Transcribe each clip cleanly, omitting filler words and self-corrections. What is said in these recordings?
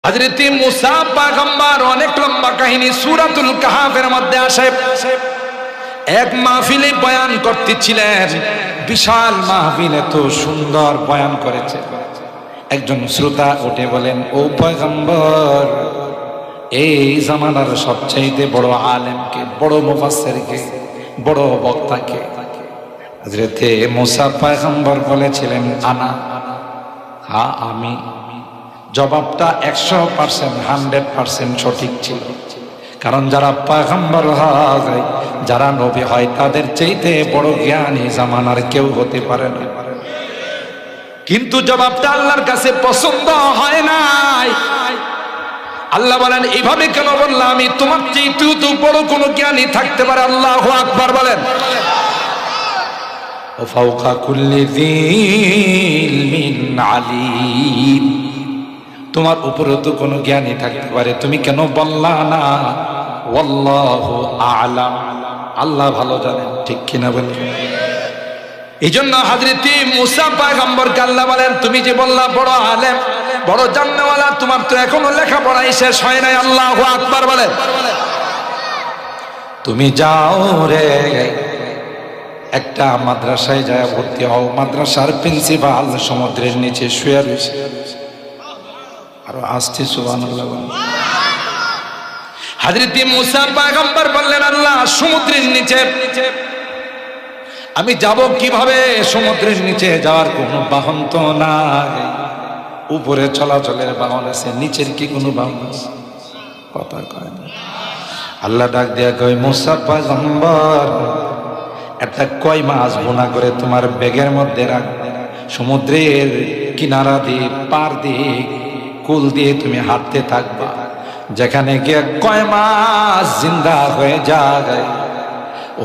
হযরত মুসা পয়গম্বর অনেক লম্বা কাহিনী সূরাতুল কাহফের মধ্যে আসে। এক মাহফিলে বয়ান করতেছিলেন, বিশাল মাহফিলে তো সুন্দর বয়ান করেছে। একজন শ্রোতা উঠে বলেন, ও পয়গম্বর, এই জামানার সবচাইতে বড় আলেমকে, বড় মুফাসসিরকে, বড় বক্তাকে? হযরত মুসা পয়গম্বর বলেছিলেন, আনা, হ্যাঁ আমি। জবাবটা 100% 100% সঠিক ছিল। কারণ যারা পয়গম্বর হয়, যারা নবী হয়, তাদের চাইতে বড় জ্ঞানী জামানার কেউ হতে পারে না। কিন্তু জবাবটা আল্লাহর কাছে পছন্দ হয় নাই। আল্লাহ বলেন, এইভাবে কেন বললাম? আমি তোমার চাইতেও তো বড় কোন জ্ঞানী থাকতে পারে। আল্লাহু আকবার বলেন। ও ফাওকা কুল্লি যী ইলমিন আলীম, তোমার উপরে তো কোনো জ্ঞানী থাকতে পারে, তুমি কেন বললা না ওয়াল্লাহু আ'লাম? আল্লাহ ভালো জানেন, ঠিক কিনা বলেন? এই জন্য হযরত মুসা পয়গম্বরকে আল্লাহ বলেন, তুমি যে বললা বড় আলেম, বড় জান্নাওয়ালা, তোমার তো এখনো লেখাপড়াই শেষ হয় নাই। আল্লাহু আকবার বলেন। তুমি যাও রে, একটা মাদ্রাসায় যায় ভর্তি হও। মাদ্রাসার প্রিন্সিপাল সমুদ্রের নিচে শুয়ে রয়েছে। আরো আসছে সুবহানাল্লাহ। হযরত মুসা পয়গম্বর বললেন, আল্লাহ, সমুদ্রের নিচে আমি যাব কিভাবে? সমুদ্রের নিচে যাওয়ার কোনো বাহন তো নাই। উপরে চলাচলের বাহন আছে, নিচের কি কোনো বাহন আছে? কথা কয় না। আল্লাহ ডাক দিয়া কয়, মুসা পয়গম্বর, একটা কই মাছ বোনা করে তোমার ব্যাগের মধ্যে রাখ। সমুদ্রের কিনারা দিয়ে, পার দিয়ে, কুল দিয়ে তুমি হাঁটতে থাকবা। যেখানে গিয়ে কয় মাছ জিন্দা হয়ে যায়,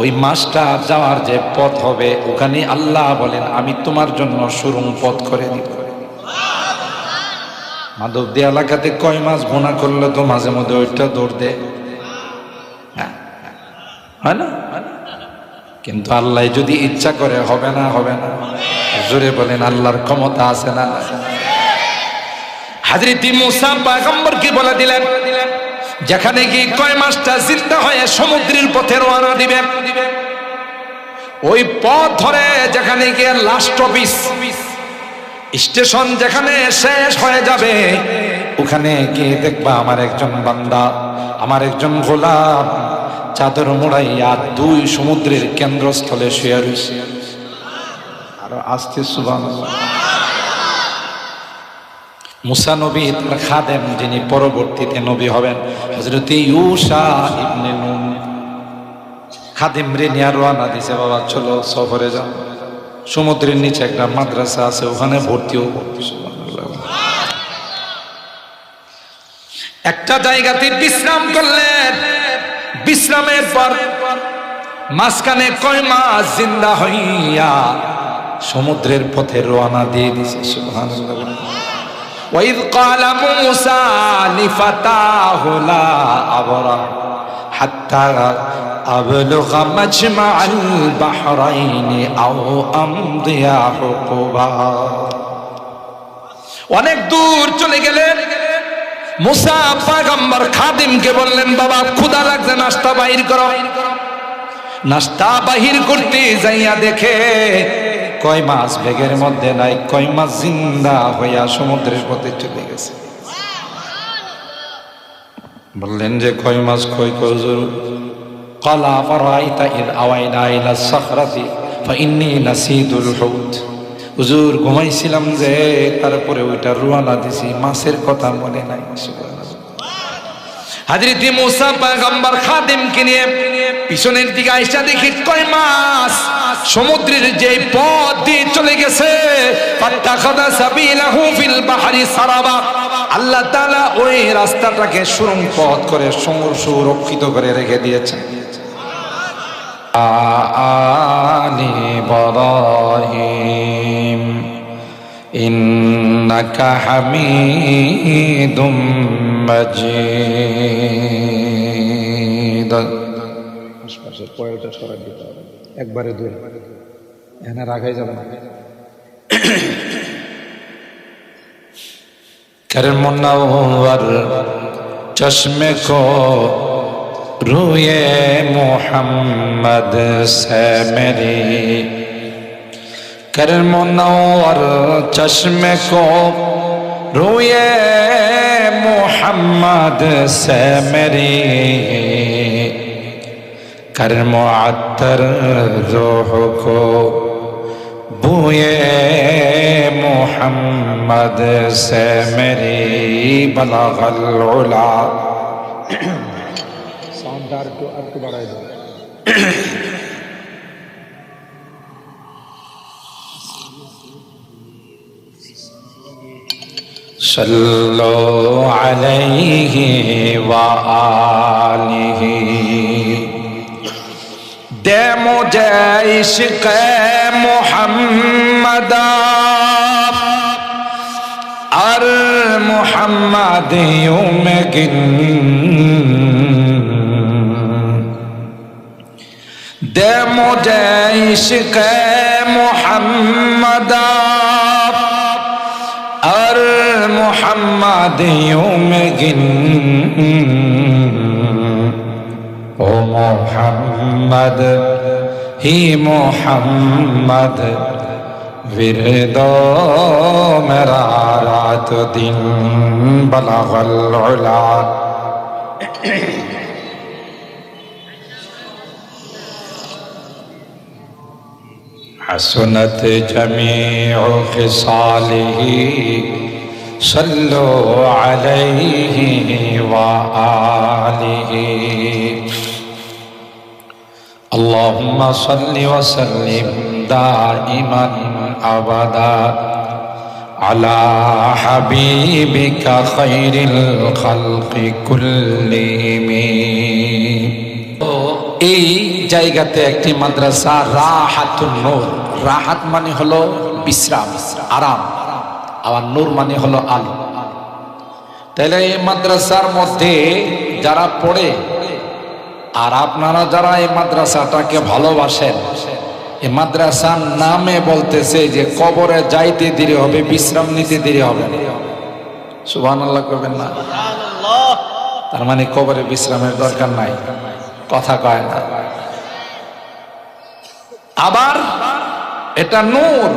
ওই মাছটা যাওয়ার যে পথ হবে, ওখানে আল্লাহ বলেন, আমি তোমার জন্য সুরুং পথ করে দিব। মাধবদী এলাকাতে কয় মাছ বোনা করলে তো মাঝে মধ্যে ওইটা দৌড় দেয়, হয় না? কিন্তু আল্লাহ যদি ইচ্ছা করে, হবে না? হবে না? জোরে বলেন, আল্লাহর ক্ষমতা আছে না? হযরত মুসা পয়গম্বরকে বলে দিলেন, যেখানে গিয়ে কয় মাছটা জিন্দা হয়ে সমুদ্রের পথে রওনা দিবে, ওই পথ ধরে যেখানে গিয়ে লাস্ট অফিস স্টেশন যেখানে শেষ হয়ে যাবে, ওখানে গিয়ে দেখবা আমার একজন বান্দা, আমার একজন গোলাম চাদর মোড়াইয়া দুই সমুদ্রের কেন্দ্রস্থলে শুয়ে রয়েছে। আরো আসতে সুবহানাল্লাহ। মুসা নবী তার খাদেম, যিনি পরবর্তীতে নবী হবেন, হযরত ইউশা ইবনে নুন, খাদেম রে নিয়ে রওনা দিছে, বাবা চলো সফরে যাও। সমুদ্রের নিচে একটা মাদ্রাসা আছে, ওখানে ভর্তি হবো। একটা জায়গাতে বিশ্রাম করলেন। বিশ্রামের পর মাঝখানে কয় মাছ জিন্দা হইয়া সমুদ্রের পথে রওনা দিয়ে দিছে। সুবহানাল্লাহ। وَإِذْ قَالَ مُوسَى لِفَتَاهُ لَا أَبْرَحُ حَتَّى أَبْلُغَ مَجْمَعَ الْبَحْرَيْنِ أَوْ أَمْضِيَ حُقُبًا। অনেক দূর চলে গেলেন। মুসা পয়গম্বর খাদিমকে বললেন, বাবা ক্ষুধা লাগছে, নাস্তা বাহির করো। নাস্তা বাহির করতে যাইয়া দেখে কয় মাছ ব্যাগের মধ্যে নাই, কয় মাছ জিন্দা হইয়া সমুদ্রের পথে চলে গেছে। বললেন যে কয় মাছ কয় হুজুর? ক্বালা ফারাআইতা ইয আওয়াইনা ইলা সাখরাতি ফাইন্নী নাসিতুল হুত। হুজুর, ঘুমাইছিলাম যে, তারপরে ওইটা রওনা দিছি, মাছের কথা মনে নাই। হযরত মুসা পয়গম্বর খাদিমকে নিয়ে পিছনের দিকে আইসা দেখি কয় মাছ সমুদ্রের যে পথ দিয়ে চলে গেছে। ফাত্তাখাযা সাবিলাহু ফিল বাহরি সারাবা। আল্লাহ তাআলা ওই রাস্তাটাকে সুরং পথ করে সুরক্ষিত করে রেখে দিয়েছেন। আলি ইব্রাহিম ইন্নাকা হামিদুম মাজিদ। আশপাশের পয়েলটা সরাই দিতে হবে, একবারে দূরে, এখানে রাখাই যাবে না। कर मुनव्वर चश्मे को रूए मोहम्मद से मेरी, कर मुनव्वर चश्मे को रूए मोहम्मद से मेरी, कर मुअत्तर रूह को बूए मोहम्मद से मेरी, बलगल उला। साउंड अर्थ बढ़ाई दो। सल्लो अलैहि व आलिहि, दे मुझे इश्क़ मुहम्मद और मुहम्मदियों में गिन, दे मुझे इश्क़ मुहम्मद और मुहम्मदियों में गिन, ओ मोहम्मद ही मोहम्मद विरदो मेरा रात दिन, बलगल उला। हसनत जमीउ खिसालिही सल्लो अलैहि व आलिहि, अल्लाहुम्मा सल्लि व सल्लिम दाइमन अबदा अला हबीबिका खैरिल खल्क़ि कुल्लिहिम। এই জায়গাতে একটি মাদ্রাসা রাহাতুন নূর, রাহাত মানে হলো বিশ্রাম, আরাম, আর নূর মানে হলো আলো। তাহলে এই মাদ্রাসার মধ্যে যারা পড়ে আর আপনারা যারা এই মাদ্রাসাটাকে ভালোবাসেন, এই মাদ্রাসার নামে বলতেছে যে কবরে যাইতে দেরি হবে, বিশ্রাম নিতে দেরি হবে। সুবহানাল্লাহ করবেন না? তার মানে কবরে বিশ্রামের দরকার নাই, কথা কয় না। আবার এটা নূর,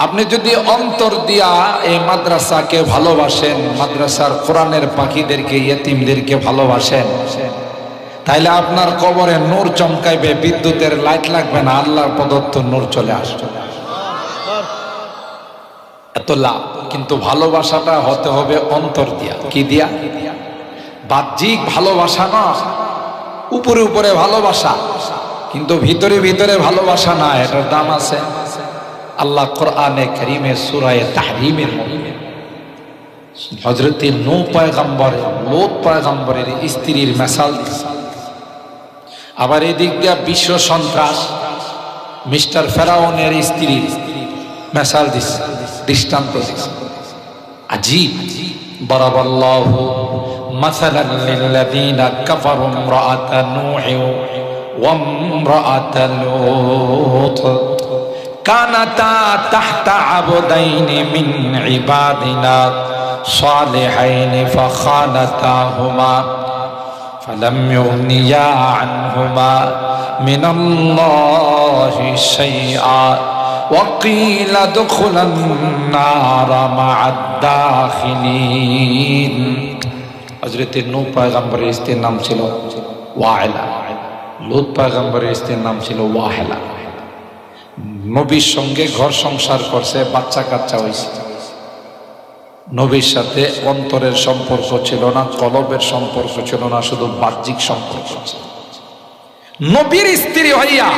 আপনি যদি অন্তর দিয়া এই মাদ্রাসাকে ভালোবাসেন, মাদ্রাসার কোরআনের পাখিদেরকে, ইয়েতিমদেরকে ভালোবাসেন, তাইলে আপনার কবরে নূর চমকাইবে, বিদ্যুতের লাইট লাগবে না, আল্লাহর প্রদত্ত নূর চলে আসবে। এত লাভ। কিন্তু ভালোবাসাটা হতে হবে অন্তর দিয়া। কি দিয়া? বাহ্যিক ভালোবাসা না, উপরে উপরে ভালোবাসা, কিন্তু ভিতরে ভিতরে ভালোবাসা না, এটার দাম আছে। আল্লাহ কোরআনে কারীমে সূরা তাহরীমের হযরত নূহ পয়গম্বর, লূত পয়গম্বরের স্ত্রীর মিসাল দিয়েছে। আবার এদিক দিয়ে বিশ্ব সন্ত্রাস মিস্টার ফেরাউনের স্ত্রীর মিসাল দিয়েছে, দৃষ্টান্ত দিয়েছে। আজীব। দরাবাল্লাহু মাসালান লিল্লাযীনা কাফারু ইমরাআতা নূহ ওয়া ইমরাআতা লূত কানাতা তাহতা আবদাইনি মিন ইবাদিনা সালিহাইনি ফাখানাতাহুমা ফালাম ইউগনিয়া আনহুমা মিনাল্লাহি শাইআ وقيل ادخلا النار مع الداخلين। হযরত নূহ পয়গম্বরের স্ত্রীর নাম ছিল ওয়াইলা, লূত পয়গম্বরের স্ত্রীর নাম ছিল ওয়াহেলা। নবীর সঙ্গে ঘর সংসার করছে, বাচ্চা কাচ্চা হয়েছে। নবীর সাথে অন্তরের সম্পর্ক ছিল না, কলবের সম্পর্ক ছিল না, শুধু বাহ্যিক সম্পর্ক ছিল। নবীর স্ত্রী হইয়া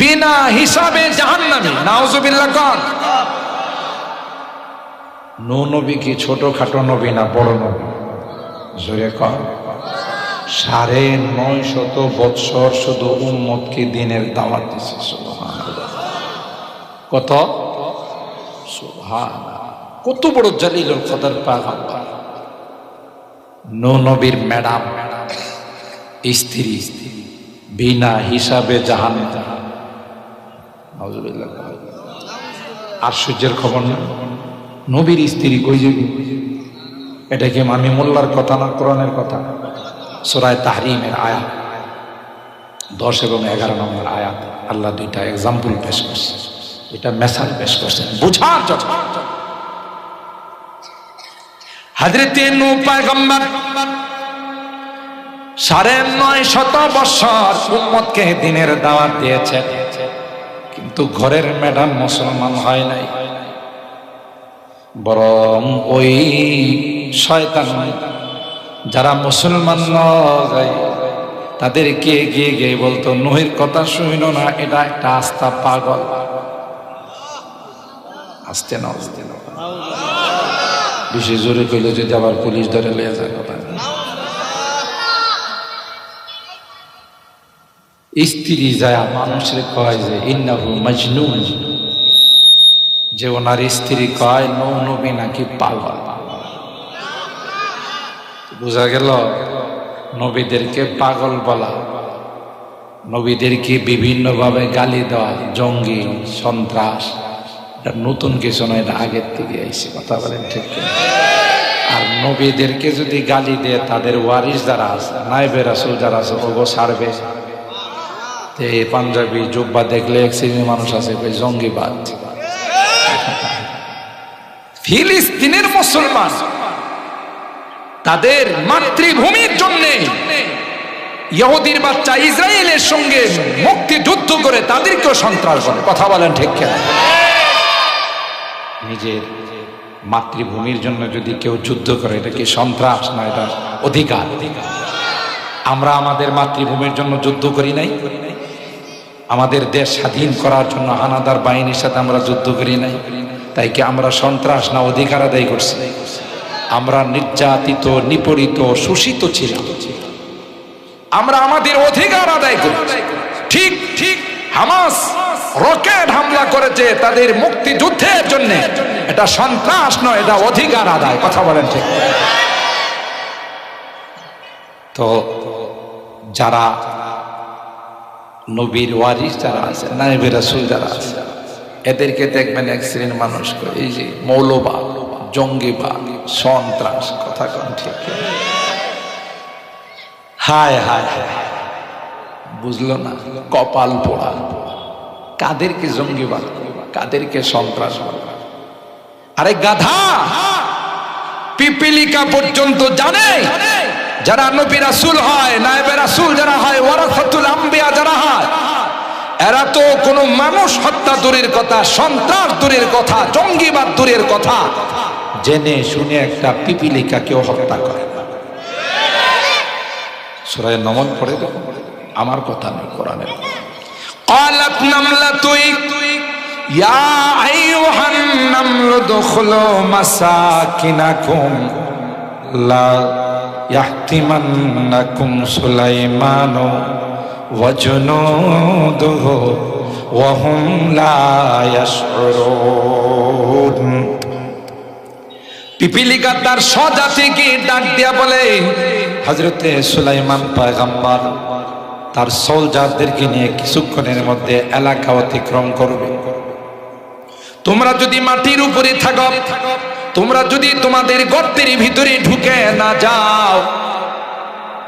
বিনা হিসাবে জাহান্নামী, নাউজুবিল্লাহ। কোন নূহ নবী কি ছোটখাটো নবী না বড় নবী? জোরে কর। ৯৫০ বৎসর শুধু উম্মতকে দ্বীনের দাওয়াত দিয়েছে। সুবহানাল্লাহ। কত? সুবহানাল্লাহ। কত বড় জালিলুল কদর পয়গম্বর। নূহ নবীর ম্যাডাম স্ত্রী বিনা হিসাবে জাহান্নামী। নাউজুবিল্লাহ। আর সূর্যের খবর না? নবীর স্ত্রী কই যাবে? এটা কি আমি মোল্লার কথা না কোরআনের কথা? সূরা তাহরিমের আয়াত 10 এবং 11 নম্বর আয়াত আল্লাহ দুইটা এক্সাম্পল পেশ করছে, এটা মেসাল পেশ করছেন বুঝার জন্য। হযরতে নূহ পয়গম্বর 950 বছর উম্মতকে দ্বীনের দাওয়াত দিয়েছেন, কিন্তু ঘরের ম্যাডাম মুসলমান হয় নাই, বরং ওই শয়তান যারা মুসলমান নয় তাদেরকে গিয়ে গিয়ে বলতো নূহের কথা শুনো না, এটা একটা আস্তা পাগল। আসতে না বেশি জোরে কইলে যদি আবার পুলিশ ধরে লিয়ে যায় কথা। স্ত্রী যায় মানুষের কয় যে ইন্নাহু মাজনুন, যে ওনার স্ত্রী কয় নবী নাকি পাগল। বোঝা গেল নবীদেরকে পাগল বলা, নবীদেরকে বিভিন্ন ভাবে গালি দেওয়া, জঙ্গি সন্ত্রাস, এটা নতুন কিছু নয়, এটা আগের থেকে আইছে। কথা বলেন ঠিক কিনা? আর নবীদেরকে যদি গালি দেয় তাদের ওয়ারিস যারা আছে, নায়েবে রাসূল যারা আছে, ওগো ছাড়বে। এই পাঞ্জাবি জুব্বা দেখলে এক শ্রেণীর মানুষ আছে জঙ্গিবাদ। ফিলিস্তিনের মুসলমান তাদের মাতৃভূমির জন্য ইহুদির বাচ্চা ইসরায়েলের সঙ্গে মুক্তিযুদ্ধ করে তাদেরকেও সন্ত্রাস করে। কথা বলেন ঠিক কিনা? নিজের মাতৃভূমির জন্য যদি কেউ যুদ্ধ করে এটা কি সন্ত্রাস না? এটা অধিকার। আমরা আমাদের মাতৃভূমির জন্য যুদ্ধ করি নাই? আমাদের দেশ স্বাধীন করার জন্য হানাদার বাহিনীর সাথে আমরা যুদ্ধ করি নাই? তাই কি আমরা সন্ত্রাস না অধিকার আদায় করছি? আমরা নির্যাতিত, নিপীড়িত, শোষিত ছিলাম, আমরা আমাদের অধিকার আদায় করি। ঠিক ঠিক হামাস রকেট হামলা করেছে তাদের মুক্তিযুদ্ধের জন্য, এটা সন্ত্রাস নয়, এটা অধিকার আদায়। কথা বলেন ঠিক? তো যারা নবীর ওয়ারিস যারা আছে, নায়েবে রাসূল যারা আছে, এদেরকে দেখবেন এক শ্রেণীর মানুষ এই যে মৌলবাদ, জঙ্গিবাদ, সন্ত্রাস। কথা কোন ঠিক? হায় হায় বুঝলো না, কপাল পোড়া। কাদেরকে জঙ্গিবাদ, কাদেরকে সন্ত্রাস? আরে গাধা, পিপিলিকা পর্যন্ত জানে যারা নবী রাসূল হয়, নায়েবে রাসূল যারা হয়, ওয়ারাসাতুল আম্বিয়া যারা হয়, এরা তো কোনো মানুষ হত্যা দূরের কথা, সন্ত্রাস দূরের কথা, জঙ্গিবাদ দূরের কথা, জেনে শুনে একটা পিপিলিকা কেউ হত্যা করে না। সূরা নমল পড়ে দেখো, আমার কথা নয়, কোরআনের। ক্বালাত নামলাতু ইয়া আইয়ুহান নামলু দুখুলু মাসাকিনাকুম লা ইয়াহতিমান্নাকুম সুলাইমানু ওয়া জুনুদুহু ওয়া হুম লা ইয়াশউরুন। পিপিলিকা তার স্বজাতিকে ডাক দিয়া বলে, হযরতে সুলাইমান পয়গম্বর তার সোলজারদেরকে নিয়ে কিছুক্ষণের মধ্যে এলাকা অতিক্রম করবে। তোমরা যদি মাটির উপরে থাকো, তোমরা যদি তোমাদের গর্তের ভিতরে ঢুকে না যাও,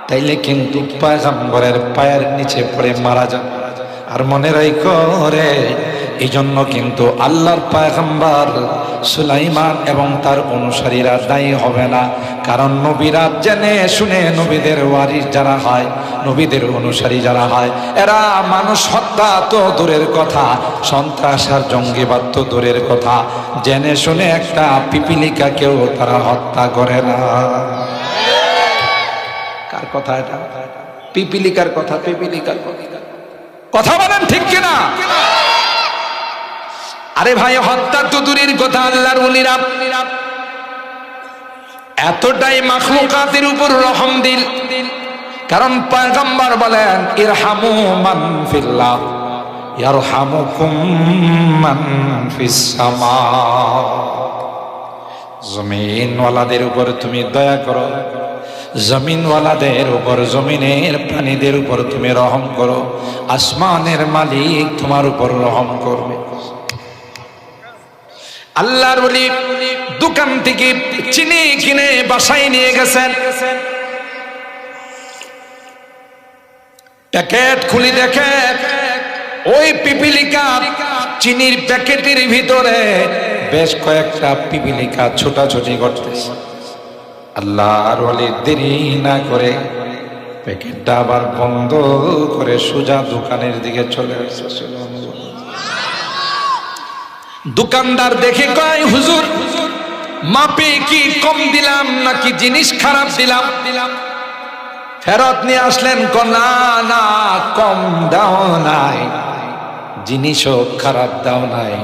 তাইলে কিন্তু পয়গম্বরের পায়ের নিচে পড়ে মারা যাবে। আর মনে রাখো রে, এই জন্য কিন্তু আল্লাহর পয়গম্বর সুলাইমান এবং তার অনুসারীরা দায়ী হবে না, কারণ নবীরা জেনে শুনে নবীদের ওয়ারিস যারা হয়, নবীদের অনুসারী যারা হয়, এরা মানুষ হত্যা তো দূরের কথা, সন্ত্রাস আর জঙ্গিবাদ তো দূরের কথা, জেনে শুনে একটা পিপিলিকাকেও তারা হত্যা করে না। কার কথা এটা? পিপিলিকার কথা। পিপিলিকার কথা বলেন ঠিক কিনা? আরে ভাই, হত্যা তো দূরের কথা, আল্লাহর ওলিরা এতটাই মাখলুকাতের উপর রহম দিল, কারণ পয়গম্বর বলেন ইরহামু মান ফিল্লাহ ইয়ারহামুকুম মান ফিস সামা। জমিনওয়ালাদের উপর তুমি দয়া করো, জমিনওয়ালাদের উপর, জমিনের প্রাণীদের উপর তুমি রহম করো, আসমানের মালিক তোমার উপর রহম করবে। আল্লাহর ওলি দোকান থেকে চিনি কিনে বাসায় নিয়ে গেছেন। প্যাকেট খুলে দেখে ওই পিপিলিকা চিনির প্যাকেটের ভিতরে বেশ কয়েকটা পিপিলিকা ছোটাছুটি করতেছে। আল্লাহর ওলি দেরি না করে প্যাকেটটা আবার বন্ধ করে সোজা দোকানের দিকে চলে আসছে। দোকানদার দেখে কয়, হুজুর মাপে কি কম দিলাম নাকি জিনিস খারাপ দিলাম? ফেরত নিয়ে আসলেন, না না কম দাও নাই, জিনিসও খারাপ দাও নাই।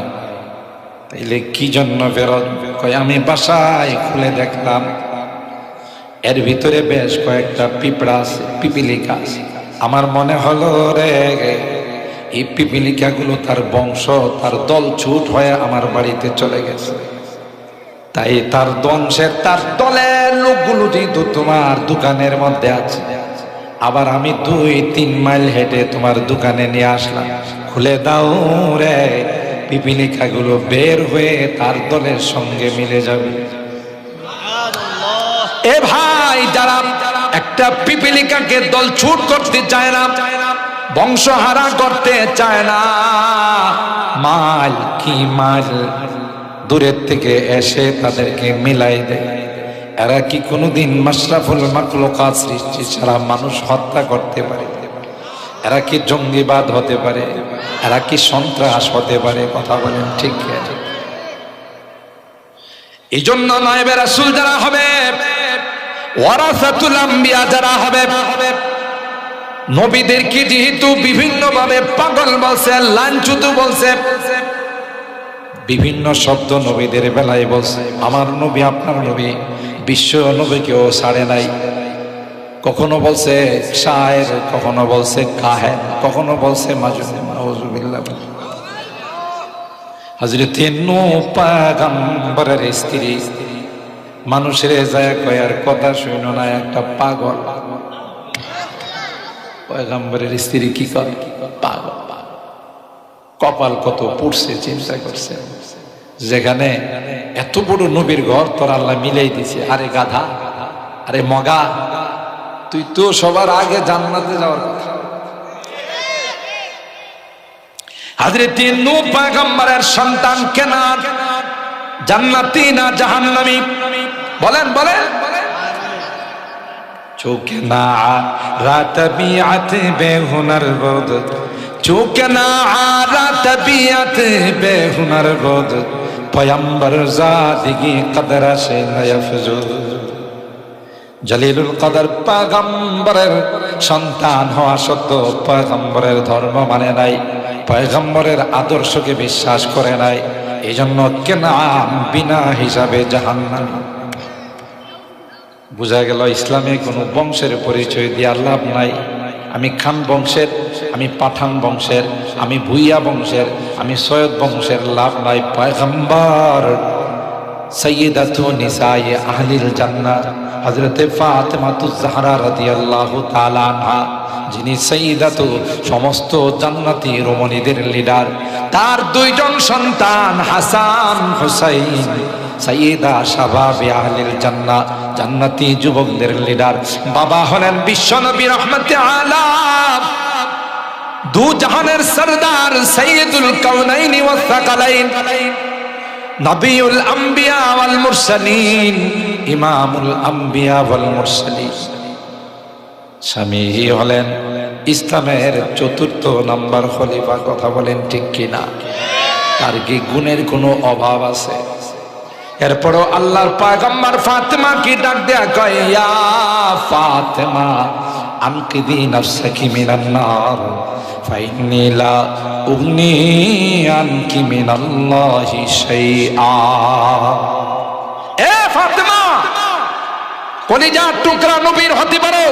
তাইলে কি জন্য ফেরত? কয় আমি বাসায় খুলে দেখলাম এর ভিতরে বেশ কয়েকটা পিঁপড়া আছে, পিপিলিকা আছে। আমার মনে হলো রে এই পিপিলিকা গুলো তার বংশ, তার দল ছুট হয়ে আমার বাড়িতে চলে গেছে, তাই তার বংশের তার দলের লোকগুলো যেহেতু তোমার দোকানের মধ্যে আছে, আবার আমি 2-3 মাইল হেঁটে তোমার দোকানে নিয়ে আসলাম, খুলে দাও রে, পিপিলিকা গুলো বের হয়ে তার দলের সঙ্গে মিলে যাবে। এ ভাই, যারা একটা পিপিলিকাকে দল ছুট করতে চায় না, বংশহারা করতে চায় না, মাল কি মাল দূরের থেকে এসে তাদেরকে মিলাই দেয়, এরা কি কোনোদিন মাশরাফুল মাখলুকাত সৃষ্টি ছাড়া মানুষ হত্যা করতে পারে? এরা কি জঙ্গিবাদ হতে পারে? এরা কি সন্ত্রাস হতে পারে? কথা বলেন ঠিক আছে? এই জন্য নায়েবে রাসূল যারা হবে, ওয়ারাসাতুল আম্বিয়া যারা হবে, নবীদেরকে যেহেতু বিভিন্ন ভাবে পাগল বলছে, লাঞ্ছিত বলছে, বিভিন্ন শব্দ নবীদের বেলায় বলছে, আমার নবী আপনার নবী বিশ্ব নবীকেও ছাড়ে নাই। কখনো বলছে শায়ের, কখনো বলছে কাহের, কখনো বলছে মাজনুন। নাউযুবিল্লাহ। হযরত নূহ পয়গম্বরের স্ত্রী মানুষের যায় কয়ার কথা শুনো না, একটা পাগল। পয়গম্বরের স্ত্রী কি করে? পাগল। কপাল কত পুড়ছে চিন্তা করছে, যেখানে এত বড় নবীর ঘর তোর আল্লাহ মিলাই দিছে। আরে গাধা, আরে মগা, তুই তো সবার আগে জান্নাতে যাওয়ার কথা। হযরত নূহ পয়গম্বরের সন্তান কেনান জান্নাতি না জাহান্নামী? বলেন বলেন। চোখে না রাত বিআত বেহুনার বদ, চোখে না রাত বিআত বেহুনার বদ, পয়গম্বর জাদিগি কদর সে নয়ফজু। জলিলুল কদর পয়গম্বরের সন্তান হওয়া সত্ত্বেও পয়গম্বরের ধর্ম মানে নাই, পয়গম্বরের আদর্শকে বিশ্বাস করে নাই, এই জন্য কেনান বিনা হিসাবে জাহান্নামী। বোঝা গেল ইসলামে কোনো বংশের পরিচয় দিয়ে লাভ নাই। আমি খান বংশের, আমি পাঠান বংশের, আমি ভুইয়া বংশের, আমি সৈয়দ বংশের, লাভ নাই। পয়গম্বর সাইয়্যিদাতু নিসায়ে আহলিল জান্নাহ হযরত ফাতেমাতুজ জাহরা রাদিয়াল্লাহু তাআলা আনহা, যিনি সাইয়্যিদাতু সমস্ত জান্নাতি রমণীদের লিডার, তার 2 জন সন্তান হাসান হুসাইন সাইয়্যিদা শাবাবে আহলিল জান্নাহ, জান্নাতি যুবকদের লিডার। বাবা হলেন বিশ্বনবী রাহমাতে আলাম, 2 জাহানের সরদার, সাইয়্যিদুল কাউনাইনি ওয়াস সাকালাইন, নবিউল আম্বিয়া ওয়াল মুরসালিন, ইমামুল আম্বিয়া ওয়াল মুরসালিন। স্বামী হলেন ইসলামের 4র্থ নাম্বার খলিফা। কথা বলেন ঠিক কিনা? তার কি গুণের কোনো অভাব আছে? এরপরও আল্লাহর পয়গম্বর ফাতেমা কি ডাক দেয়া কয়, ইয়া ফাতেমা আনকিদি নাফসাকি মিনান নার ফাইন্নী লা উগনি আনকি মিনাল্লাহি শাইআ। এ ফাতেমা, কলিজার টুকরা নবীর হতে পারো,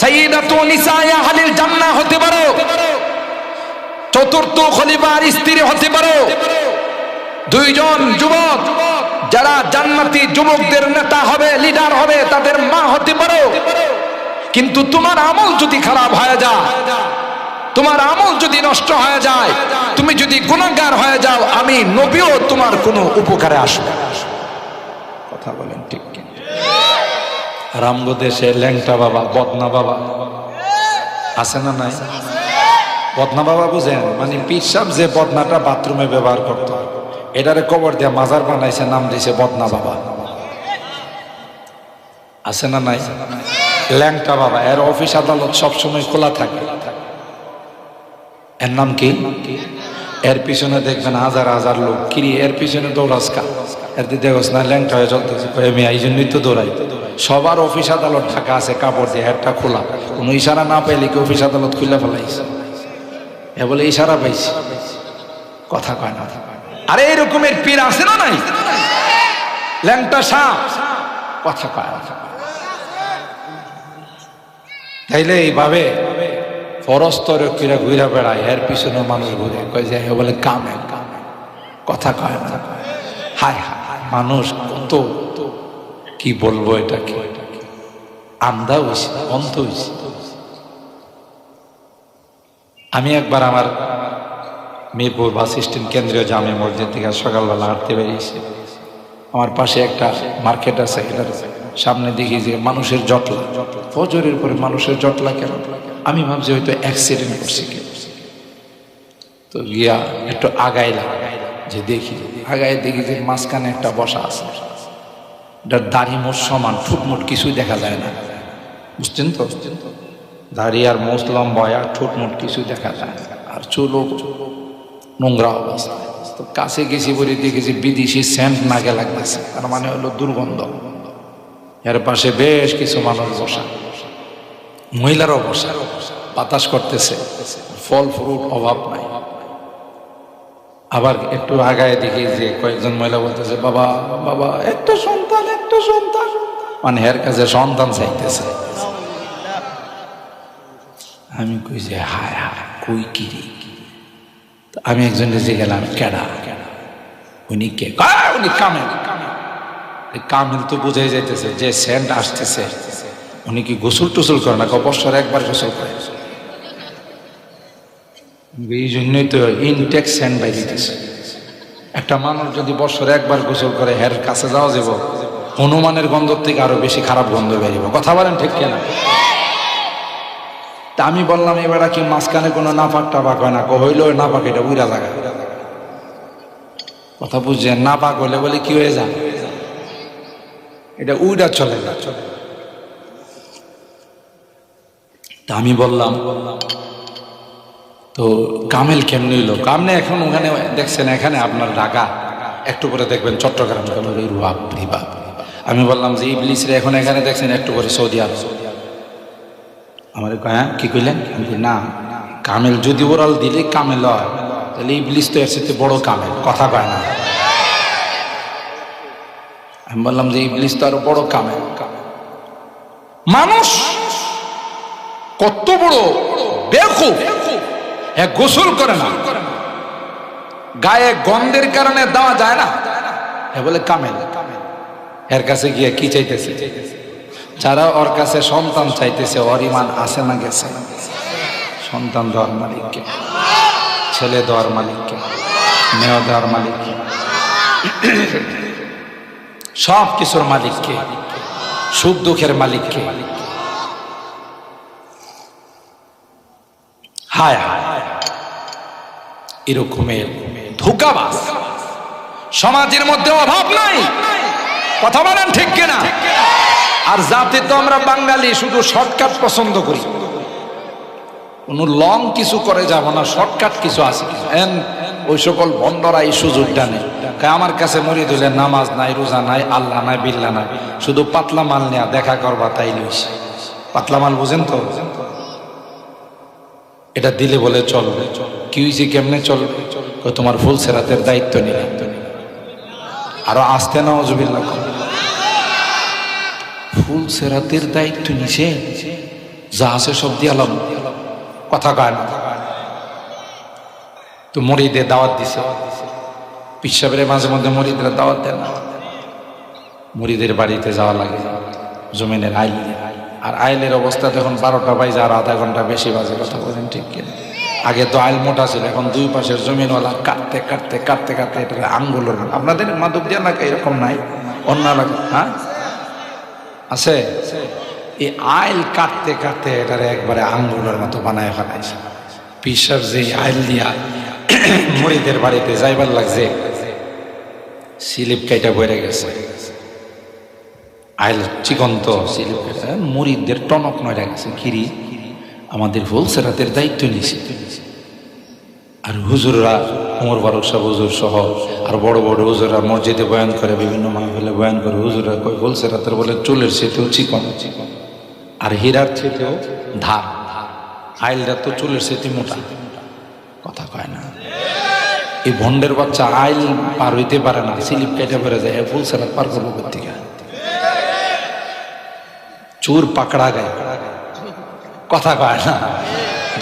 সাইয়্যিদাতু নিসায়ে আহলিল জান্নাহ হতে পারো, 4র্থ খলিফার স্ত্রী হতে পারো, 2 জন যুবক যারা জান্নাতি যুবকদের নেতা হবে, লিডার হবে, তাদের মা হতে পারো, কিন্তু তোমার আমল যদি খারাপ হয়ে যায়, তোমার আমল যদি নষ্ট হয়ে যায়, তুমি যদি গুনাহগার হয়ে যাও, আমি নবীও তোমার কোনো উপকারে আসবে না। কথা বলেন ঠিক কি? রামগো দেশে ল্যাংটা বাবা, বদনা বাবা আছে না নাই? বদনা বাবা বুঝেন, মানে পীর সাহেব যে বদনাটা বাথরুমে ব্যবহার করতো, এটারে কবর দিয়ে মাজার বানাইছে, নাম দিয়েছে বদনা বাবা। আছে না নাই? ল্যাংটা বাবা, এর অফিস আদালত সবসময় খোলা থাকে। এর নাম কি? এর পিছনে দেখবেন হাজার হাজার লোক, কিরি এর পিছনে দৌড়াস কা, এর দেখোস না ল্যাংটা হয়ে চলতেছে, এই জন্যই তো দৌড়াই। সবার অফিস আদালত ঢাকা আছে কাপড় দিয়ে, এরটা খোলা, কোনো ইশারা না পাইলে কি অফিস আদালত খুলে ফেলাইছে? এ বলে ইশারা পাইছে, কথা কয় না। আরে এরকমের পীর আছে না নাই? ল্যাংটা সাপ, কথা কয় না। তাইলে এইভাবে ফরস্তরীরা ঘুরে বেড়ায়, এর পিছনে মানুষ ঘুরে, কয় যে এ বলে কামেল, কথা কয় না। হায় হায়, মানুষ কত কি বলবো, এটা কি আন্ধা হইছে, অন্ধ হইছে। আমি একবার আমার মিরপুর বাস স্ট্যান্ড কেন্দ্রীয় জামে মসজিদ থেকে সকালবেলা হাঁটতে বেরিয়েছি। আমার পাশে একটা মার্কেট আছে, এটার সামনে দেখি যে মানুষের জটলা, ফজরের পরে মানুষের জটলা কেন? আমি ভাবছি হয়তো অ্যাক্সিডেন্ট করছে কেউ। তো গিয়া একটু আগাইলাম, যে দেখি, আগায় দেখি যে মাঝখানে একটা বসা আছে, এটার দাড়ি মোট সমান, ঠুটমুট কিছুই দেখা যায় না, বুঝছেন তো? দাড়ি আর মোষ লম্বা, আর ঠোঁটমোট কিছুই দেখা যায় না, আর চুলও নোংরা অবস্থা। তো কাছে গেছি বলে দেখেছি বিদেশি সেন্ট নাকে লাগতেছে, তার মানে হলো দুর্গন্ধ। এর পাশে বেশ কিছু মানুষ বসা, মহিলারাও বসা, বাতাস করতেছে, ফল ফ্রুট অভাব নাই। আবার একটু আগায় দেখি যে কয়েকজন মহিলা বলতেছে, বাবা বাবা একটা সন্তান, একটা সন্তান, মানে এর কাছে সন্তান চাইতেছে। আমি কই যে হায় হায়, কই কি রে? আমি একজন যে গেলাম, কেডা? উনি কে? উনি কামেল। কামেল তো বোঝাই যাইতেছে যে সেন্ট আসতেছে, উনি কি গোসল টোসল করে না? বছরে একবার গোসল করে, এই জন্যই তো ইনটেক সেন্ট বাইরেছে। একটা মানুষ যদি বছরে একবার গোসল করে, হের কাছে যাওয়া যাব, হনুমানের গন্ধ থেকে আরো বেশি খারাপ গন্ধ বেরিব। কথা বলেন ঠিক কিনা? তা আমি বললাম, এবার কি মাঝখানে কোনো নাপাক টাপাক হয় না? হইলো নাপাক, এটা উড়া লাগা, কথা বুঝছেন? নাপাক হইলে বলে কি হয়ে যায়, এটা উড়া চলে না। তা আমি বললাম, তো কামেল কেমনি হইলো? কামনে এখন ওখানে দেখছেন, এখানে আপনার ঢাকা, একটু করে দেখবেন চট্টগ্রাম। আমি বললাম যে ইবলিসরে এখন এখানে দেখছেন, একটু করে সৌদি আরব। আমার হ্যাঁ কি কইলেন? না, কামেল যদি ওরাল দিলে কামেল হয়, তাহলে ইবলিস তো এর সাথে বড় কামেল, কথা কয় না। আমি বললাম যে ইবলিস তো আরো বড় কামেল। মানুষ কত বড় বেকুব, এক গোসল করে না, গায়ে গন্ধের কারণে দেওয়া যায় না, এ বলে কামেল। এর কাছে গিয়ে কি চাইতেছে? যারা ওর কাছে সন্তান চাইতেছে, ওর ইমান আছে না গেছে? সন্তান দেওয়ার মালিককে, ছেলে দেওয়ার মালিককে, মেয়ে দেওয়ার মালিককে, সব কিছুর মালিককে, সুখ দুঃখের মালিককে। হায় হায়, এরকমের ধোঁকাবাজ সমাজের মধ্যে অভাব নাই। কথা বলেন ঠিক কিনা? আর জাতি তো আমরা বাঙালি শুধু শর্টকাট পছন্দ করি, কোন লং কিছু করে যাব না, শর্টকাট কিছু আছে। ওই সকল বন্ডরা এই সুযোগটা নেই, আমার কাছে মরি দিলে নামাজ নাই, রোজা নাই, আল্লাহ নাই, বিল্লাহ নাই, শুধু পাতলা মাল নেয়া দেখা করবা, তাই লইছে। পাতলা মাল বুঝেন তো? এটা দিলে বলে চলবে। কি হয়েছে, কেমনে চলবে? তোমার ফুল সেরাতের দায়িত্ব নিয়ে আরো আসতে না, অজুবিল্লাহ, ফুল সেরাতের দায়িত্ব নিছে, যা আছে সব দিয়ালাম, কথা কয় না। তো মরিদের দাওয়াত দিছে, পিসাবের মাঝে মধ্যে মরিদের দাওয়াত দেয় না, মরিদের বাড়িতে যাওয়া লাগে, জমিনের আইল, আর আইলের অবস্থা যখন 12টা বাজে আর আধা ঘন্টা বেশি বাজে, কথা বলেন ঠিক কিনা? আগে তো আইল মোটা ছিল, এখন দুই পাশের জমিনওয়ালা কাটতে কাটতে কাটতে কাটতে এটা আঙ্গুলের। আপনাদের মাদক দিয়ে এলাকা এরকম নাই? অন্য এলাকা হ্যাঁ আছে। এই আইল কাটতে কাটতে এটারে একবারে আঙ্গুলের মতো বানায় ফেলাইছে। পিসার যে আইল দিয়া মুড়িদের বাড়িতে যাইবার লাগছে, স্লিপ কাইটা বইরে গেছে। আইল চিকন্ত স্লিপ কাইটা মুড়িদের টনক নড়ে গেছে। কিরি আমাদের হোলসেলারদের দায়িত্ব নিয়েছে, আর হুজুররা ওমর ফারুক সাহেব হুজুর সহ আর বড় বড় হুজুররা মসজিদে বয়ান করে, বিভিন্ন মাহফিলে বয়ান করে। হুজুররা কই হোলসেলারদের বলে চুলের চেয়েও চিকন আর হীরার চেয়েও ধার, আইলটা তো চুলের চেয়ে মোটা। কথা কয় না। এই ভন্ডের বাচ্চা আইল পার হইতে পারে না, স্লিপ কেটে পড়ে যায়। হোলসেলার পার করবো কোথেকে? চোর পাকড়া গায়ে। কথা কয় না।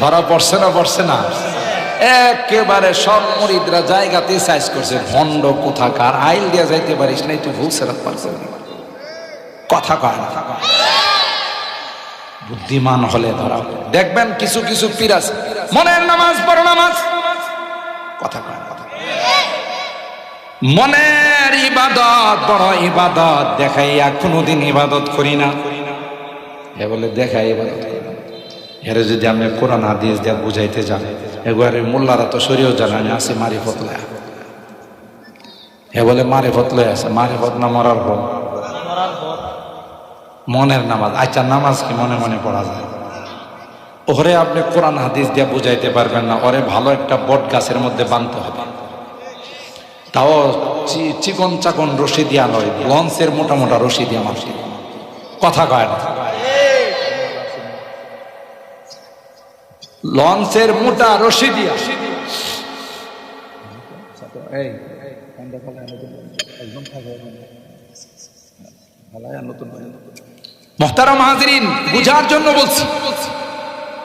ধরা পড়ছে না? পড়ছে না। একেবারে সব মুরিদরা জায়গাতে সাইজ করছে। ভন্ড কোথাকার, আইল দিয়া যাইতে পারিস নাই তুই হোলসেলার পার করবি? কথা কয় না। বুদ্ধিমান হলে ধরা। দেখবেন কিছু কিছু পীর আছে মনের নামাজ বড় নামাজ। কথা কয় না। মনের ইবাদত বড় ইবাদত, দেখাইয়া কোনোদিন ইবাদত করি না। এ বলে দেখাই ইবাদত করি না। এর যদি আমি কোরআন হাদিস দিয়া বুঝাইতে যান, এবারে মোল্লারা তো শরীয়ত জানে আছে মারিফত লয়া। এ বলে মারিফত লয়া আছে, মারিফত না মরার পর মনের নামাজ। আচ্ছা নামাজ কি মনে মনে পড়া যায়? ওরে আপনি কোরআন হাদিস দিয়া বুঝাইতে পারবেন না। ওরে ভালো একটা বট গাছের মধ্যে বাঁধতে হবে, তাও চিকন চাকন রশি দিয়া নয়, লঞ্চের মোটা মোটা রশি দিয়া মারছি। কথা কয় না। লঞ্চের মোটা রশি দিয়া। মুহতারাম হাজিরিন, বুঝার জন্য বলছি,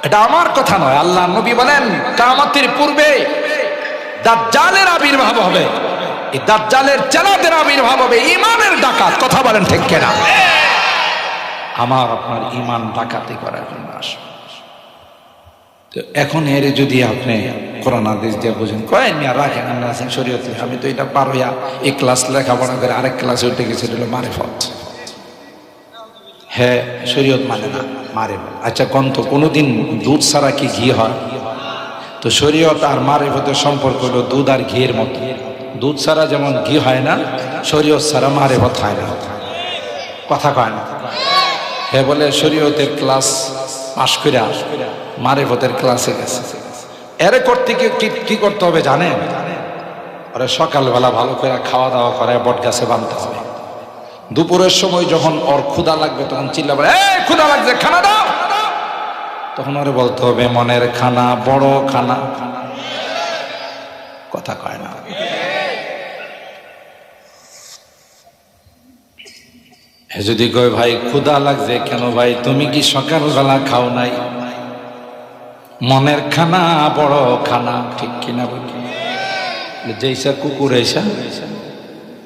এটা আমার কথা নয়। আল্লাহ নবী বলেন কিয়ামতের পূর্বে দাজ্জালের আবির্ভাব হবে। এই দাজ্জালের চেলাদের আবির্ভাব হবে ঈমানের ডাকাত। কথা বলেন ঠিক কিনা? আমার আপনার ঈমান ডাকাতি করার জন্য আসে। তো এখন এর যদি আপনি কোরআন হাদিস দিয়ে বুঝেন, কয়েন মিয়া রাখেন, আমরা আছেন শরীয়তে। আমি তো এটা পার হইয়া এই ক্লাস লেখাপড়া করে আরেক ক্লাসে উঠে গেছে, এটা হলো মারিফত। হ্যাঁ শরীয়ত মানে না, মারিফত। আচ্ছা কন্ত কোনোদিন দুধ ছাড়া কি ঘি হয়? তো শরীয়ত আর মারিফতের সম্পর্ক হলো দুধ আর ঘিয়ের মতো। দুধ ছাড়া যেমন ঘি হয় না, শরীয়ত ছাড়া মারিফত হয় না। কথা কয় না। হ্যাঁ বলে শরীয়তের ক্লাস পাশ করে মারিফতের ক্লাসে গেছে। এর করতে কি করতে হবে জানেন? ওরা সকালবেলা ভালো করে খাওয়া দাওয়া করে বট গাছে বাঁধতে হবে। দুপুরের সময় যখন ওর ক্ষুধা লাগবে তখন চিল্লাবে, এই ক্ষুধা লাগছে খানা দাও। তখন ওরে বলতে হবে মনের খানা বড় খানা। কথা কয় না। যদি কয় ভাই ক্ষুধা লাগছে কেন ভাই, তুমি কি সকালবেলা খাও নাই? মনের খানা বড় খানা, ঠিক কিনা বলি? যেইসা কুকুর এসা,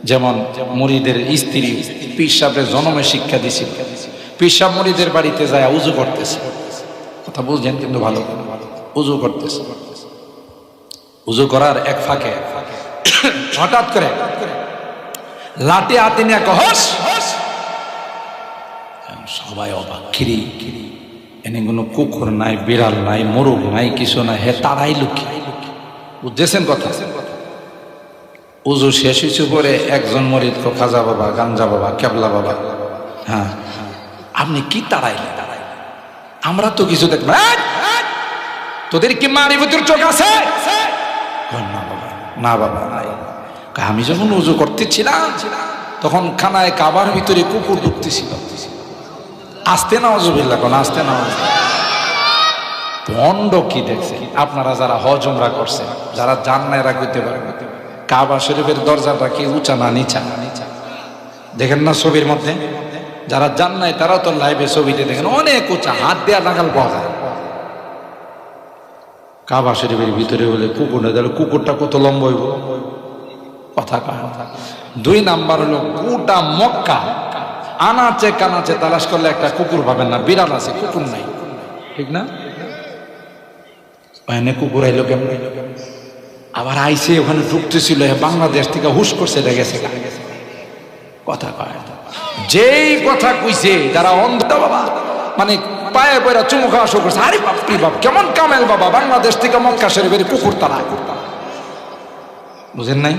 যেমন মুরিদের স্ত্রী পীর সাহেবের জন্মে শিক্ষা দিছিল, পীর সাহেব মুরিদের বাড়িতে যায় উজু করতেছে। কথা বুঝছেন কিন্তু ভালো, উজু করতেছে। উজু করার এক ফাঁকে হঠাৎ করে লাঠি হাতে নিয়ে কহস। সবাই অবাক, খিরি এনে কোনো কুকুর নাই, বিড়াল নাই, মোরগ নাই, কিছু নাই। হে তারাই লুকি। বুঝতেছেন কথা? উজু শেষ হয়েছে পরে একজন মরিদ কো, খাজা বাবা, গাঞ্জা বাবা, কেবলা বাবা, হ্যাঁ আপনি কি তাড়াইলে? আমরা তো কিছু দেখব না। তোদের কি মারিফতের চোখ আছে? না বাবা, না বাবা নাই। আমি যখন উজু করতেছিলাম তখন খানায় কাবার ভিতরে কুকুর ঢুকতেছিল। আসতে না অজুবিল্লা কোন আসতে না। ভণ্ড কি দেখছে? আপনারা যারা হজ উমরা করছেন, যারা জান না, এরা করতে পারবে। কাবা শরীফের দরজাটা কি উঁচা না নিচা? দেখেন না ছবির মধ্যে? যারা জান নাই তারা তো লাইভে ছবিতে দেখেন অনেক উঁচা, হাত দেওয়া নাগাল পাওয়া যায়। কাবা শরীফের ভিতরে বলে কুকুর না, তাহলে কুকুরটা কত লম্বা হইব? কথা কয়। দুই নাম্বার হলো গোটা মক্কা আনাচে কানাচে তালাশ করলে একটা কুকুর পাবেন না। বিড়াল আছে, কুকুর নাই, ঠিক না? ওখানে কুকুর আইলো কেমন, আবার আইসে ওখানে ঢুকতেছিল, বাংলাদেশ থেকে হুশ করছে গেছে কথা কয়। যেই কথা কইছে যারা অন্ধ বাবা মানে পায়ে পয়রা চুমু খাওয়া শুরু করছে, আরে বাপরি বাপ কেমন কামেল বাবা, বাংলাদেশ থেকে মক্কা শরীফের কুকুর তারা, বুঝেন নাই?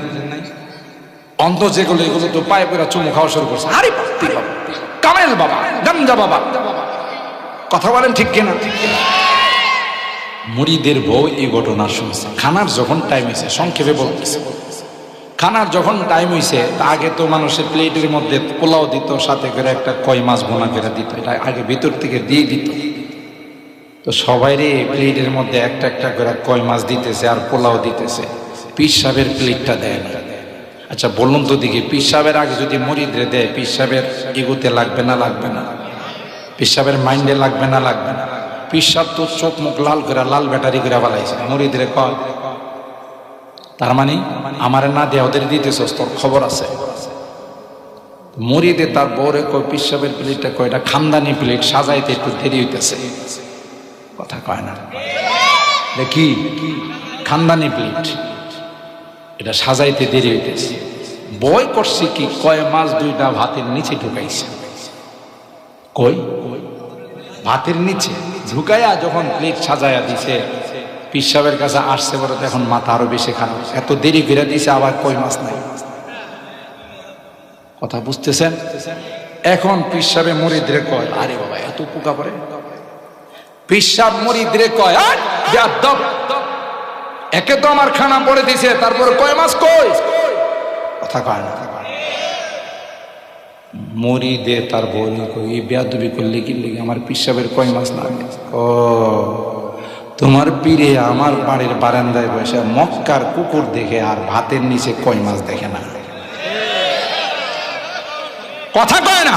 অন্ধ যেগুলো এগুলো তো পায়ে পয়রা চুমু খাওয়া শুরু করছে, আরে বাপরি বাপ কামেল বাবা, গাঞ্জা বাবা। কথা বলেন ঠিক কিনা? মুরিদের বউ এই ঘটনা শুনছে। খানার যখন টাইম হয়েছে, সংক্ষেপে বলতেছে, খানার যখন টাইম হয়েছে, তা আগে তো মানুষের প্লেটের মধ্যে পোলাও দিত, সাথে করে একটা কই মাছ বোনা করে দিত, এটা আগে ভিতর থেকে দিয়ে দিত। তো সবাইরে প্লেটের মধ্যে একটা একটা করে কই মাছ দিতেছে আর পোলাও দিতেছে, পীর সাহেবের প্লেটটা দেয় না। আচ্ছা বলুন তো দেখি, পীর সাহেবের আগে যদি মুরিদরে দেয়, পীর সাহেবের ইগুতে লাগবে না লাগবে না? পীর সাহেবের মাইন্ডে লাগবে না লাগবে না? পীর সাহেব তো চোখ মুখ লাল করে, লাল ব্যাটারি করে বালাইছে, মুরিদরে কয় তার মানে আমার না দেয়া ওদের দিতেছ, তোর খবর আছে। মুরিদে তার বউরে কয় পীর সাহেবের প্লেটটা কয় এটা খানদানি প্লেট, সাজাইতে একটু দেরি হইতেছে। কথা কয় না? দেখি খানদানি প্লেট, এটা সাজাইতে দেরি হইতেছে। বই করছে কি, কয় মাছ দুইটা ভাতের নিচে ঢুকাইছে। কই ভাতের নিচে ঢুকাইয়া যখন প্লেট সাজাইয়া দিছে, পীর সাহেবের কাছে আসছে বলে এখন মাথা আরো বেশি খারাপ, এত দেরি করে দিছে, আবার কই মাছ নাই। কথা বুঝতেছেন? এখন পীর সাহেব মুরিদরে কয়, আরে বাবা এত পোকা পড়ে। পীর সাহেব মুরিদরে কয়, একে তো আমার খানা পড়ে দিছে, তারপর কয় মাছ কই? কথা কয় না। মুরিদে তার বউ কই, এই বেয়াদবি করলে কি লেগে আমার পীর সাহেবের কয় মাছ না? ও তোমার পীরে আমার বাড়ির বারান্দায় বসে মক্কার কুকুর দেখে আর ভাতের নিচে কই মাছ দেখে না। কথা কয় না?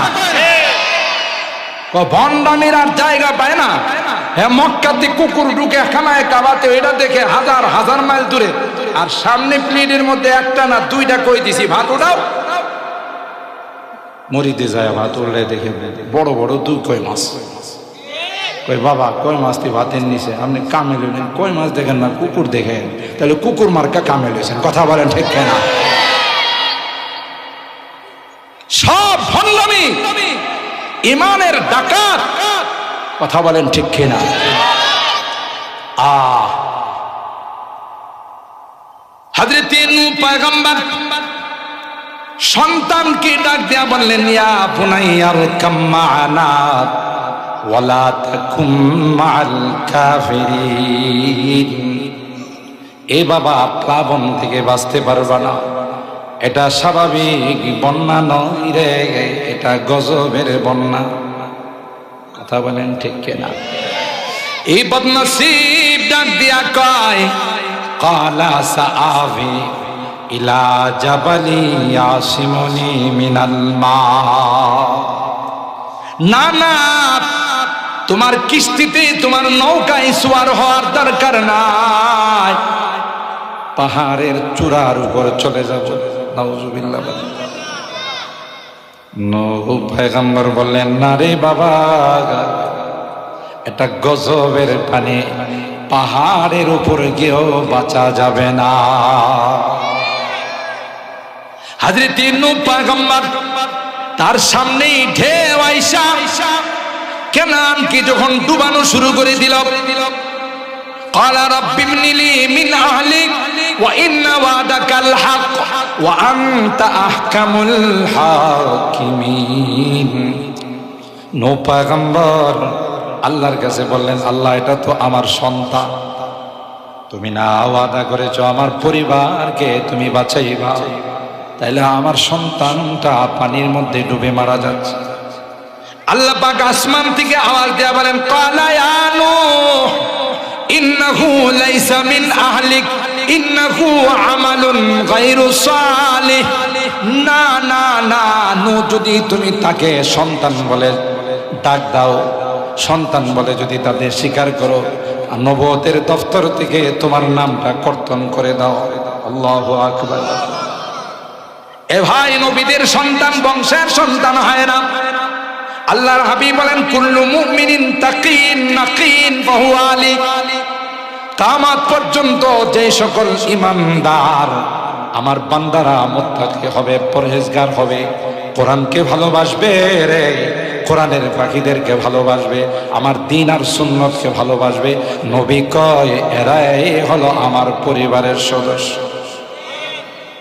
ভণ্ডামির আর জায়গা পায় না। হ্যাঁ, মক্কাতে কুকুর ঢুকে খানায় কাবাতে, এটা দেখে হাজার হাজার মাইল দূরে, আর সামনে প্লেটের মধ্যে একটা না দুইটা কই দিছি, ভাত উঠাও। মরিতে যায় ভাত উঠলে দেখে বড় বড় দুই কই মাছ। কই বাবা কই মাছ তুই ভাতের নিচে, আপনি কামেল হইলেন, কই মাছ দেখেন না কুকুর দেখেন, তাহলে কুকুর মার্কা কামেল হয়েছেন। কথা বলেন ঠিক কিনা? সব ভণ্ডামি, ইমানের ডাকাত। কথা বলেন ঠিক কিনা? হযরত নূহ পয়গম্বর সন্তানকে ডাক দিয়া বললেন, ইয়া বুনাইয়ার কাম মা'ানা ওয়ালা তাকুম মা'আল কাফিরিন। এ বাবা, প্লাবন থেকে বাঁচতে পারবা না, এটা স্বাভাবিক বন্যা নয় রে, এটা গজবের বন্যা। কথা বলেন ঠিক কিনা? এই বদনসিব ডাক দিয়া কয়, ক্বালা সাআবি ইলা জাবালি ইয়াসিমুনি মিনাল মা। না না, তোমার কিস্তিতে তোমার নৌকায় সওয়ার হওয়ার দরকার নাই, পাহাড়ের চূড়ার উপর চলে যাব। নাউজুবিল্লাহ। নূহ পয়গম্বর বললেন, না রে বাবা, এটা গজবের পানি, পাহাড়ের উপর গিয়েও বাঁচা যাবে না। হযরত নূহ পয়গম্বর তার সামনেই ঢেউ আইসা কেনানকে যখন ডুবানো শুরু করে দিল, ক্বালা রাব্বি ইবনি লি মিন আহলিক ওয়া ইন্না ওয়াদাকাল হক ওয়া আনতা আহকামুল হাকিমিন। নূহ পয়গম্বর আল্লাহর কাছে বললেন, আল্লাহ এটা তো আমার সন্তান, তুমি না ওয়াদা করেছো আমার পরিবারকে তুমি বাঁচাইবা, তাইলে আমার সন্তানটা পানির মধ্যে ডুবে মারা যাচ্ছে। আল্লাহ পাক আসমান থেকে আওয়াজ দেয়া বলেন, ক্বালা ইয়া নূহ ইন্নাহু লাইসা মিন আহলিক ইন্নাহু আমালুন গায়রু সালিহ। না না না, নূহ যদি তুমি তাকে সন্তান বলে ডাক দাও, সন্তান বলে যদি তাদের স্বীকার করো, নবুয়তের দফতর থেকে তোমার নামটা কর্তন করে দাও। আল্লাহু আকবার। এ ভাই, নবীদের সন্তান বংশের সন্তান হয় না। আল্লাহর হাবিব বলেন, কুল্লু মুমিনিন তাকিন নাকিন ফাহুয়া আলী। কিয়ামত পর্যন্ত যে সকল ঈমানদার আমার বান্দারা মুত্তাকি হবে, পরহেজগার হবে, কোরআনকে ভালোবাসবে রে, কোরআনের পাখিদেরকে ভালোবাসবে, আমার দ্বীন আর সুন্নতকে ভালোবাসবে, নবী কয় এরাই হলো আমার পরিবারের সদস্য।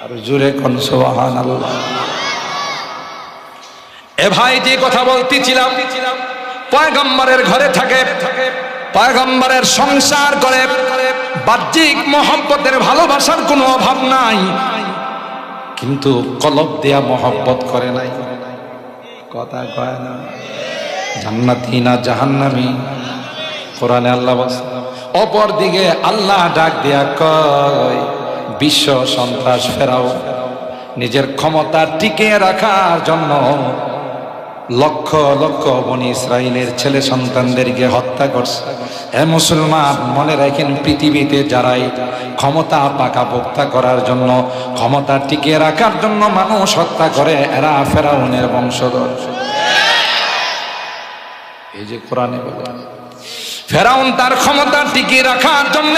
আর জোরে কোন সুবহানাল্লাহ। এ ভাই, যে কথা বলতেছিলাম, পয়গম্বরের ঘরে থাকে, পয়গম্বরের সংসার করে, বাহ্যিক মহব্বতের ভালোবাসার কোনো অভাব নাই, কিন্তু কলব দেয়া মহব্বত করে নাই। কথা কয় না, জান্নাতি না জাহান্নামী, কোরআনে আল্লাহ বলেন। অপর দিকে আল্লাহ ডাক দেয়া কয় বিশ্ব সন্ত্রাস ফেরাও নিজের ক্ষমতা টিকিয়ে রাখার জন্য লক্ষ লক্ষ বনি ইসরাইলের ছেলে সন্তানদেরকে হত্যা করছে। হে মুসলমান, মনে রাখেন, পৃথিবীতে যারাই ক্ষমতা পাকাপোক্তা করার জন্য, ক্ষমতা টিকিয়ে রাখার জন্য মানুষ হত্যা করে, এরা ফেরাউনের বংশধর। এই যে কোরআনে বলে, ফেরাউন তার ক্ষমতা টিকিয়ে রাখার জন্য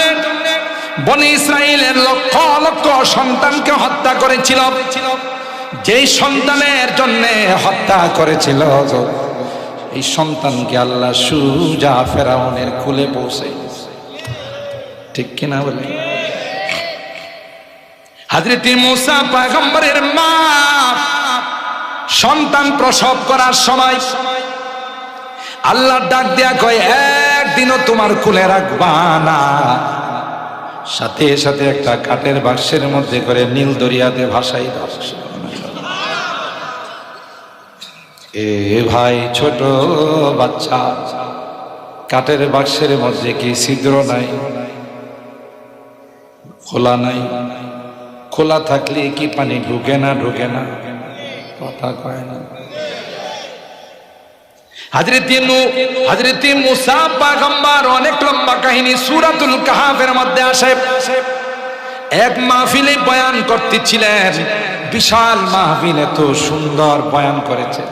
বনি ইসরাইলের লক্ষ লক্ষ সন্তানকে হত্যা করেছিল। যেই সন্তানের জন্য হত্যা করেছিল, এই সন্তানকে আল্লাহ সুজা ফেরাউনের কুলে পৌঁছে, ঠিক কিনা বলে? হযরত মূসা পয়গম্বরের মা সন্তান প্রসব করার সময় আল্লাহ ডাক দেয়া কয়, একদিনও তোমার কুলে রাখবা না। সাথে সাথে একটা কাঠের বাক্সের মধ্যে করে নীল দরিয়াতে ভাসাই দাও। এ ভাই, ছোট বাচ্চা, কাঠের বাক্সের মধ্যে কি ছিদ্র নাই? খোলা নাই। খোলা থাকলে কি পানি ঢুকে না? ঢুকে না। কথা কয় না। হযরত মূসা পয়গম্বর, অনেক লম্বা কাহিনী, সূরাতুল কাহাফের মধ্যে আসে। এক মাহফিলে বয়ান করতেছিলেন, বিশাল মাহফিল, এত সুন্দর বয়ান করেছে।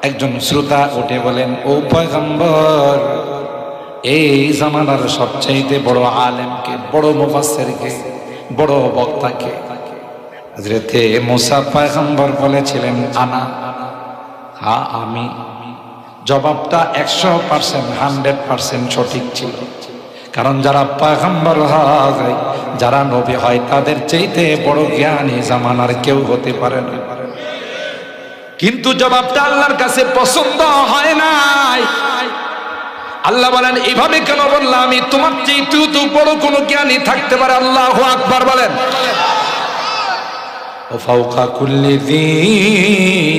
একজন শ্রোতা উঠে বলেন, ও পয়গম্বর, এই জামানার সবচাইতে বড় আলেমকে, বড় মুফাসসিরকে, বড় বক্তাকে? হযরত মূসা পয়গম্বর বলেছিলেন, আনা। হ্যাঁ, আমি। জবাবটা 100%, 100% সঠিক ছিল। কারণ যারা পয়গম্বর হয়, যারা নবী হয়, তাদের চাইতে বড় জ্ঞানী জামানার কেউ হতে পারে না। কিন্তু জবাবটা আল্লাহর কাছে পছন্দ হয় নাই। আল্লাহ বলেন, এইভাবে কেন বললাম? আমি তোমার চাইতেও তো বড় কোন জ্ঞানী থাকতে পারে। আল্লাহু আকবার বলেন। ও ফাওকা কুল্লি যী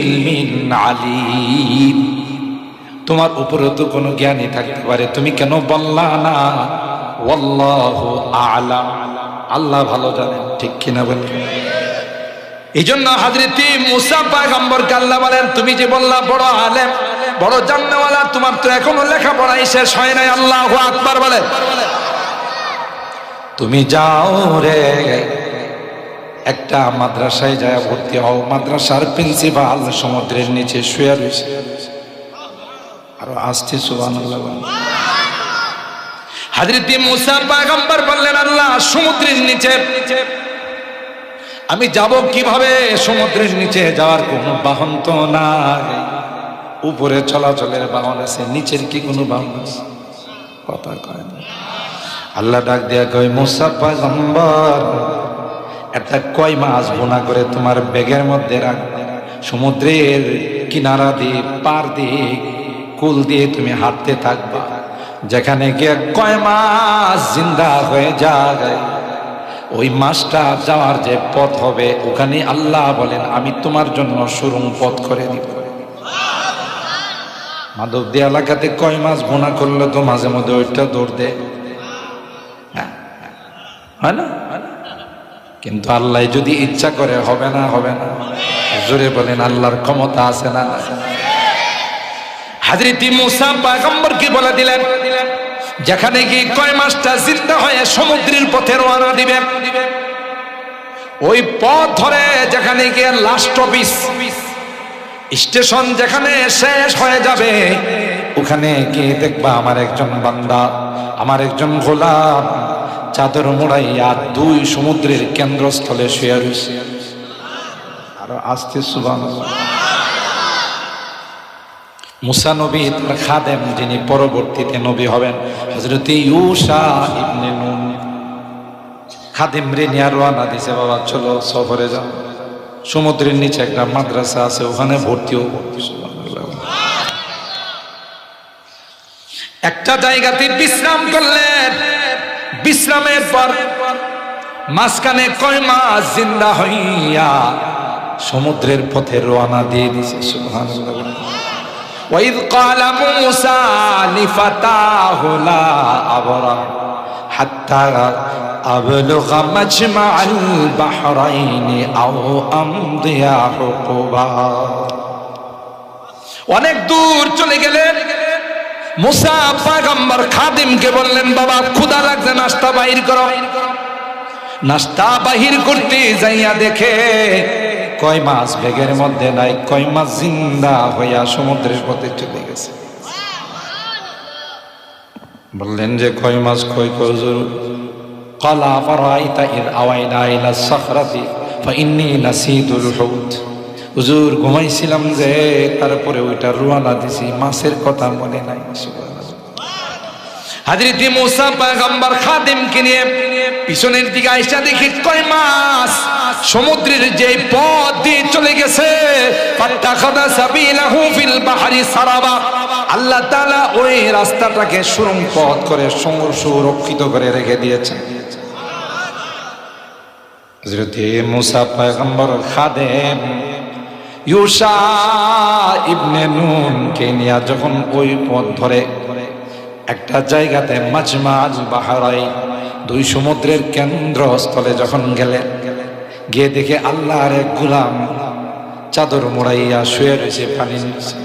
ইলমিন আলীম, তোমার উপরে তো কোনো জ্ঞানী থাকতে পারে, তুমি কেন বললা না ওয়াল্লাহু আ'লাম? আল্লাহ ভালো জানেন, ঠিক কিনা বলেন? এই জন্য হযরত মূসা পয়গম্বরকে আল্লাহ বলেন, তুমি যে বললা বড় আলেম, বড় জান্নাওয়ালা, তোমার তো এখনো লেখাপড়াই শেষ হয় নাই। আল্লাহু আকবার বলেন। তুমি যাও রে, একটা মাদ্রাসায় যায় ভর্তি হও। মাদ্রাসার প্রিন্সিপাল সমুদ্রের নিচে শুয়ে রয়েছে। আরো আসছে সুবহানাল্লাহ। হযরত মূসা পয়গম্বর বললেন, আল্লাহ, সমুদ্রের নিচে আমি যাব কিভাবে? সমুদ্রের নিচে যাওয়ার কোনো বাহন তো নাই। উপরে চলাচলের বাহন আছে, নিচের কি কোনো বাহন আছে? কথা কয় না। আল্লাহ ডাক দেয়া কয়, মূসা পয়গম্বর, একটা কয় মাছ বোনা করে তোমার ব্যাগের মধ্যে রাখবে। সমুদ্রের কিনারা দিয়ে, পার দিয়ে, কুল দিয়ে তুমি হাঁটতে থাকবা। যেখানে গিয়ে কয় মাছ জিন্দা হয়ে যায়, ওই মাছটা যাওয়ার যে পথ হবে, ওখানে আল্লাহ বলেন, আমি তোমার জন্য সুরুং পথ করে দিব। মাধবদী এলাকাতে কয় মাছ বোনা করলে তো মাঝে মধ্যে ওইটা দৌড় দেয়, হয় না? কিন্তু আল্লাহ যদি ইচ্ছা করে, হবে না? হবে না? জোরে বলেন, আল্লাহর ক্ষমতা আছে না? হযরত মূসা পয়গম্বর কি বলে দিলেন, যেখানে গিয়ে কয় মাছটা জিন্দা হয়ে সমুদ্রের পথে রওনা দিবে, ওই পথ ধরে যেখানে গিয়ে লাস্ট অফিস স্টেশন যেখানে শেষ হয়ে যাবে, ওখানে ওখানে গিয়ে দেখবা আমার একজন বান্দা, আমার একজন গোলাম চাদর মোড়াইয়া দুই সমুদ্রের কেন্দ্রস্থলে শুয়ে রয়েছে। আরো আস্তে সুবহানাল্লাহ। মুসা নবী তার খাদেম, যিনি পরবর্তীতে নবী হবেন, হযরত ইউশা ইবনে নুন, খাদেম রে নিয়ে রওনা দিছে, বাবা চলো সফরে যাও, সমুদ্রের নিচে একটা মাদ্রাসা আছে, ওখানে ভর্তি হবো। একটা জায়গাতে বিশ্রাম করলেন, বিশ্রামের পর মাঝখানে কয় মাস জিন্দা হইয়া সমুদ্রের পথে রওনা দিয়ে দিছে। সুবহানাল্লাহ। ওয়াইদ ক্বালা মূসা লিফাতাহু লা আবরা হাত্তা আবলুগা মাজমাআল বাহরাইনি আও আমদিয়া হুকুবা। অনেক দূর চলে গেলেন মুসা পয়গম্বর খাদিমকে বললেন, বাবা ক্ষুধা লাগছে, নাস্তা বাহির করো। নাস্তা বাহির করতে যাইয়া দেখে কয় মাছ ব্যাগের মধ্যে নাই, কয় মাছ জিন্দা হইয়া সমুদ্রের পথে চলে গেছে। বললেন যে কয় মাছ কয় হুজুর? ক্বালা ফারাইতা ইয আওয়াইনা ইলা সাখরাতি ফাইন্নী নাসিতুল হুত। হুজুর ঘুমাইছিলাম যে, তারপরে ওইটা রওনা দিছি, মাছের কথা মনে নাই। হযরত মূসা পয়গম্বর খাদিমকে নিয়ে পিছনের দিকে আইসা দেখি কয় মাছ সমুদ্রের যে পথ দিয়ে চলে গেছে। ফাত্তাখাযা সাবিলাহু ফিল বাহরি সারাবা। আল্লাহ তাআলা ওই রাস্তাটাকে সুড়ঙ্গ পথ করে সুরক্ষিত করে রেখে দিয়েছেন। হযরত মূসা পয়গম্বর খাদেম ইউশা ইবনে নুন কে নিয়ে যখন ওই পথ ধরে একটা জায়গাতে মাজমাআল বাহরাইন, দুই সমুদ্রের কেন্দ্রস্থলে যখন গেলেন, গিয়ে দেখে আল্লাহর এক গোলাম চাদর মোড়াইয়া শুয়ে রয়েছে পানির নিচে।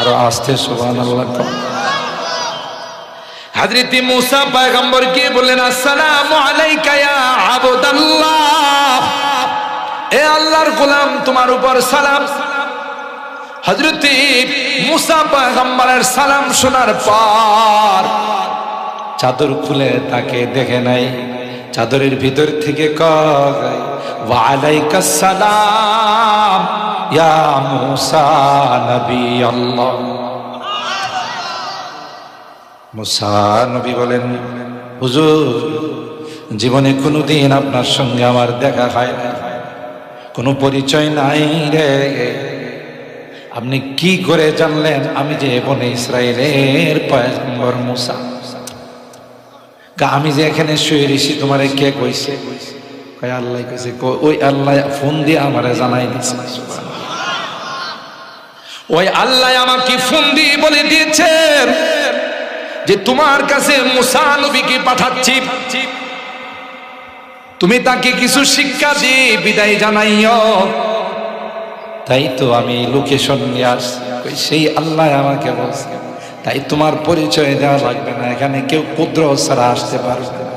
আরো আস্তে সুবহানাল্লাহ। হযরত মূসা পয়গম্বর কে বললেন, আসসালামু আলাইকা ইয়া আবদাল্লাহ, এ আল্লাহর গোলাম তোমার উপর সালাম। হযরত মূসা পয়গম্বরের সালাম শোনার পর চাদর খুলে তাকে দেখে নাই, চাদরের ভিতর থেকে কয় ওয়া আলাইকাস সালাম ইয়া মূসা নবী আল্লাহ। মূসা নবী বলেন, হুজুর জীবনে কোনোদিন আপনার সঙ্গে আমার দেখা হয় না, কোনো পরিচয় নাই রে, আপনি কি করে জানলেন আমি যে বনে ইসরায়েলের পয়গম্বর মূসা? আমি যে এখানে শুয়ে রয়েছি তোমারে কে কইছে? কয় আল্লাহ কইছে। ওই আল্লাহ ফোন দিয়ে আমারে জানাই দিয়েছে। ওই আল্লাহ আমাকে ফোন দিয়ে বলে দিয়েছেন যে তোমার কাছে মূসা নবীকে পাঠাচ্ছি, তুমি তাকে কিছু শিক্ষা দিয়ে বিদায় জানাইও। তাই তো আমি লোকেশন নিয়ে আসছি, সেই আল্লাহ আমাকে বলছে, তাই তোমার পরিচয় দেওয়া লাগবে না, এখানে কেউ ক্ষুদ্র ছাড়া আসতে পারবে না।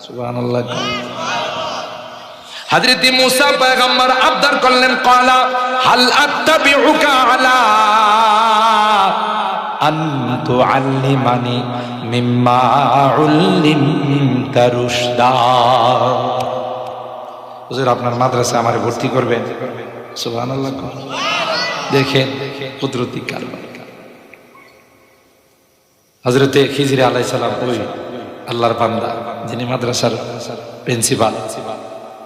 সুবহানাল্লাহ। হযরত মূসা পয়গম্বর আবদার করলেন, ক্বালা হাল আত্তাবিউকা আলা আন তুআল্লিমানি মিম্মা উল্লিমতা রুশদা। হুজুর আপনার মাদ্রাসায় আমারে ভর্তি করবেন? সুবহানাল্লাহ। দেখেন কুদরতি কারবার। হযরতে খিজির আলাইহিস সালাম, ওই আল্লাহর বান্দা যিনি মাদ্রাসার প্রিন্সিপাল,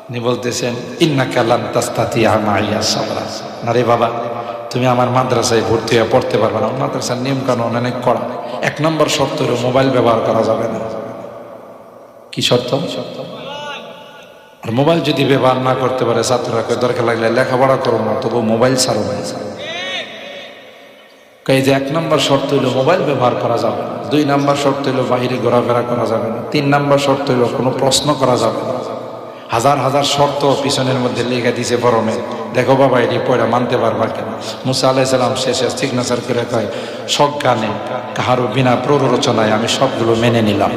উনি বলতেছেন, ইন্নাকা লান তাস্তাতিয়া মাইয়া সাবরা। না রে বাবা, তুমি আমার মাদ্রাসায় ভর্তি হয়ে পড়তে পারবে না। মাদ্রাসার নিয়ম কানুন অনেক কড়া। 1 নম্বর শর্ত হলো মোবাইল ব্যবহার করা যাবে না। কি শর্ত? আর মোবাইল যদি ব্যবহার না করতে পারে ছাত্ররা দরকার লাগলে লেখাপড়া করো না, তবু মোবাইল ছাড়ো না। এই যে 1 নম্বর শর্ত হইলো মোবাইল ব্যবহার করা যাবে না। 2 নম্বর শর্ত হইলো বাইরে ঘোরাফেরা করা যাবে না। 3 নম্বর শর্ত হইলো কোনো প্রশ্ন করা যাবে না। হাজার হাজার শর্ত পিছনের মধ্যে লেখা দিছে ফরমে, দেখো বাবা এটি পড়া মানতে পারবা কেন? মূসা আলাইহিস সালাম শেষে সিগনেচার করে কয়, সজ্ঞানে কাহারও বিনা প্ররোচনায় আমি সবগুলো মেনে নিলাম।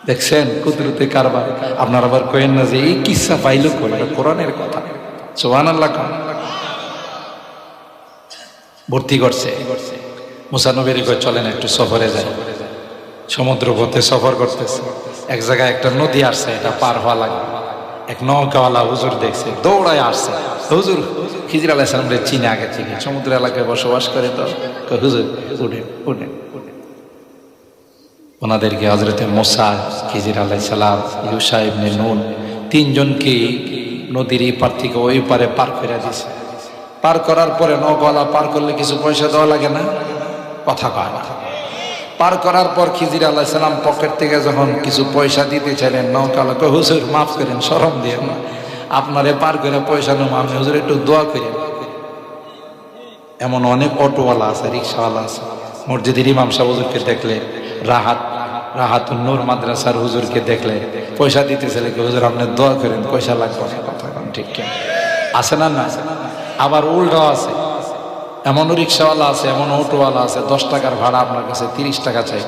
দেখছেন কুদরতে কারবার। আপনার আবার কইেন না যে এই কিসসা পাইলো কই, এটা কোরআনের কথা। সুবহানাল্লাহ। ভর্তি করছে। মুসা নবীর কয় চলেন একটু সফরে যাই। সমুদ্র পথে সফর করতেছে, এক জায়গায় একটা নদী আসছে, এটা পার হওয়া লাগবে। এক নৌকাওয়ালা হুজুর দেখছে, দৌড়ায় আসছে। হুজুর খিজির আলাইহিস সালাম চিনে আগে থেকে, সমুদ্র এলাকায় বসবাস করে, তো হুজুর উঠেন উঠেন। ওনাদেরকে হযরতে মুসা, খিজির আলাইহিস সালাম, ইউশা ইবনে নুন তিনজনকে নদীর এই পার থেকে ওই পারে পার করে দিছে। পার করার পরে নৌকাওয়ালা পার করলে কিছু পয়সা দেওয়া লাগে না? কথা কয় না। পার করার পর খিজির আলাইহিস সালাম পকেট থেকে যখন কিছু পয়সা দিতে চাইলেন, নৌকাওয়ালা কয় হুজুর মাফ করেন, শরম দিয়েন না, আপনারে পার করে পয়সা নেব, আপনি হুজুর একটু দোয়া করেন। এমন অনেক অটোওয়ালা আছে, রিক্সাওয়ালা আছে। মসজিদের ইমাম সাহেব হুজুরকে দেখলে, রাহাতুন নূর মাদ্রাসার হুজুরকে দেখলে পয়সা দিতে চাইলে হুজুর আপনি দোয়া করেন, পয়সা লাগবে না। কথা ঠিক কেন আছে না? না। আবার উল্টাও আছে, এমন রিক্সাওয়ালা আছে, এমন অটোওয়ালা আছে, 10 টাকার ভাড়া আপনার কাছে 30 টাকা চাই।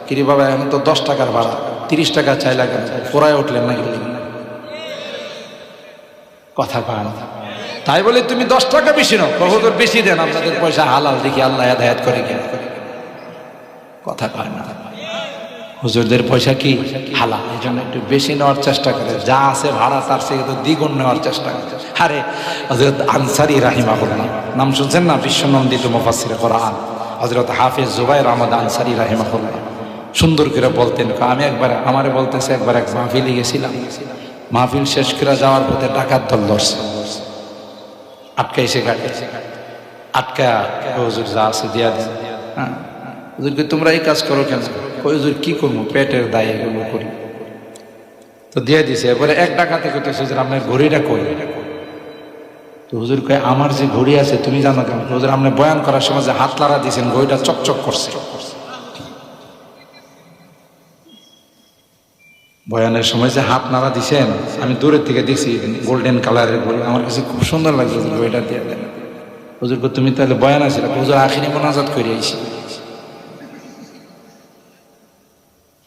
কিরে বাবা, এখন তো 10 টাকার ভাড়া, 30 টাকা চাই লাগে, ফোরায় উঠলেন না গেলেন? কথা কয়। তাই বলে তুমি 10 টাকা বেশি নাও, হুজুর বেশি দেন, আপনাদের পয়সা হালাল, দেখি আল্লাহ হেদায়েত করে কেন। কথা কয় না। হুজুরদের পয়সা কি হালাল, এই জন্য একটু বেশি নেওয়ার চেষ্টা করে, যা আছে ভাড়া তার থেকে তো দ্বিগুণ নেওয়ার চেষ্টা করে। আরে হযরত আনসারী রাহিমাহুল্লাহ নাম শুনছেন না? বিশ্বনন্দিত মুফাসসির কোরআন হযরত হাফেজ জুবায়ের আহমদ আনসারী রাহিমাহুল্লাহ সুন্দর করে বলতেন, আমি একবার আমারে বলতেছে, একবার এক মাহফিলে গেছিলাম, মাহফিল শেষ করে যাওয়ার পথে ডাকাত দল ধরছে, আটকাইছে গাড়ি, আটকা হুজুর যা আছে দিয়া দেন। হ্যাঁ হুজুরকে তোমরা এই কাজ করো কেন? হুজুর কি করবো, পেটের দায়ে এগুলো করি, তো দিয়ে দিছে। এবারে এক ডাকাতে কইতেছে হুজুর আপনার ঘড়িটা কই? তো হুজুর কয় আমার যে ঘড়ি আছে তুমি জানো কেন? হুজুর আপনি বয়ান করার সময় যে হাত লাড়া দিয়েছেন ঘড়িটা চকচক করছে। বয়ানের সময় যে হাত নাড়া দিছেন আমি দূরের থেকে দেখছি, গোল্ডেন কালারের ঘড়ি, আমার কাছে খুব সুন্দর লাগছে, ঘড়িটা দিয়ে দেন। হুজুর কয় তুমি তাহলে বয়ান আছে? হুজুর আখিরি মোনাজাত করে আইছি।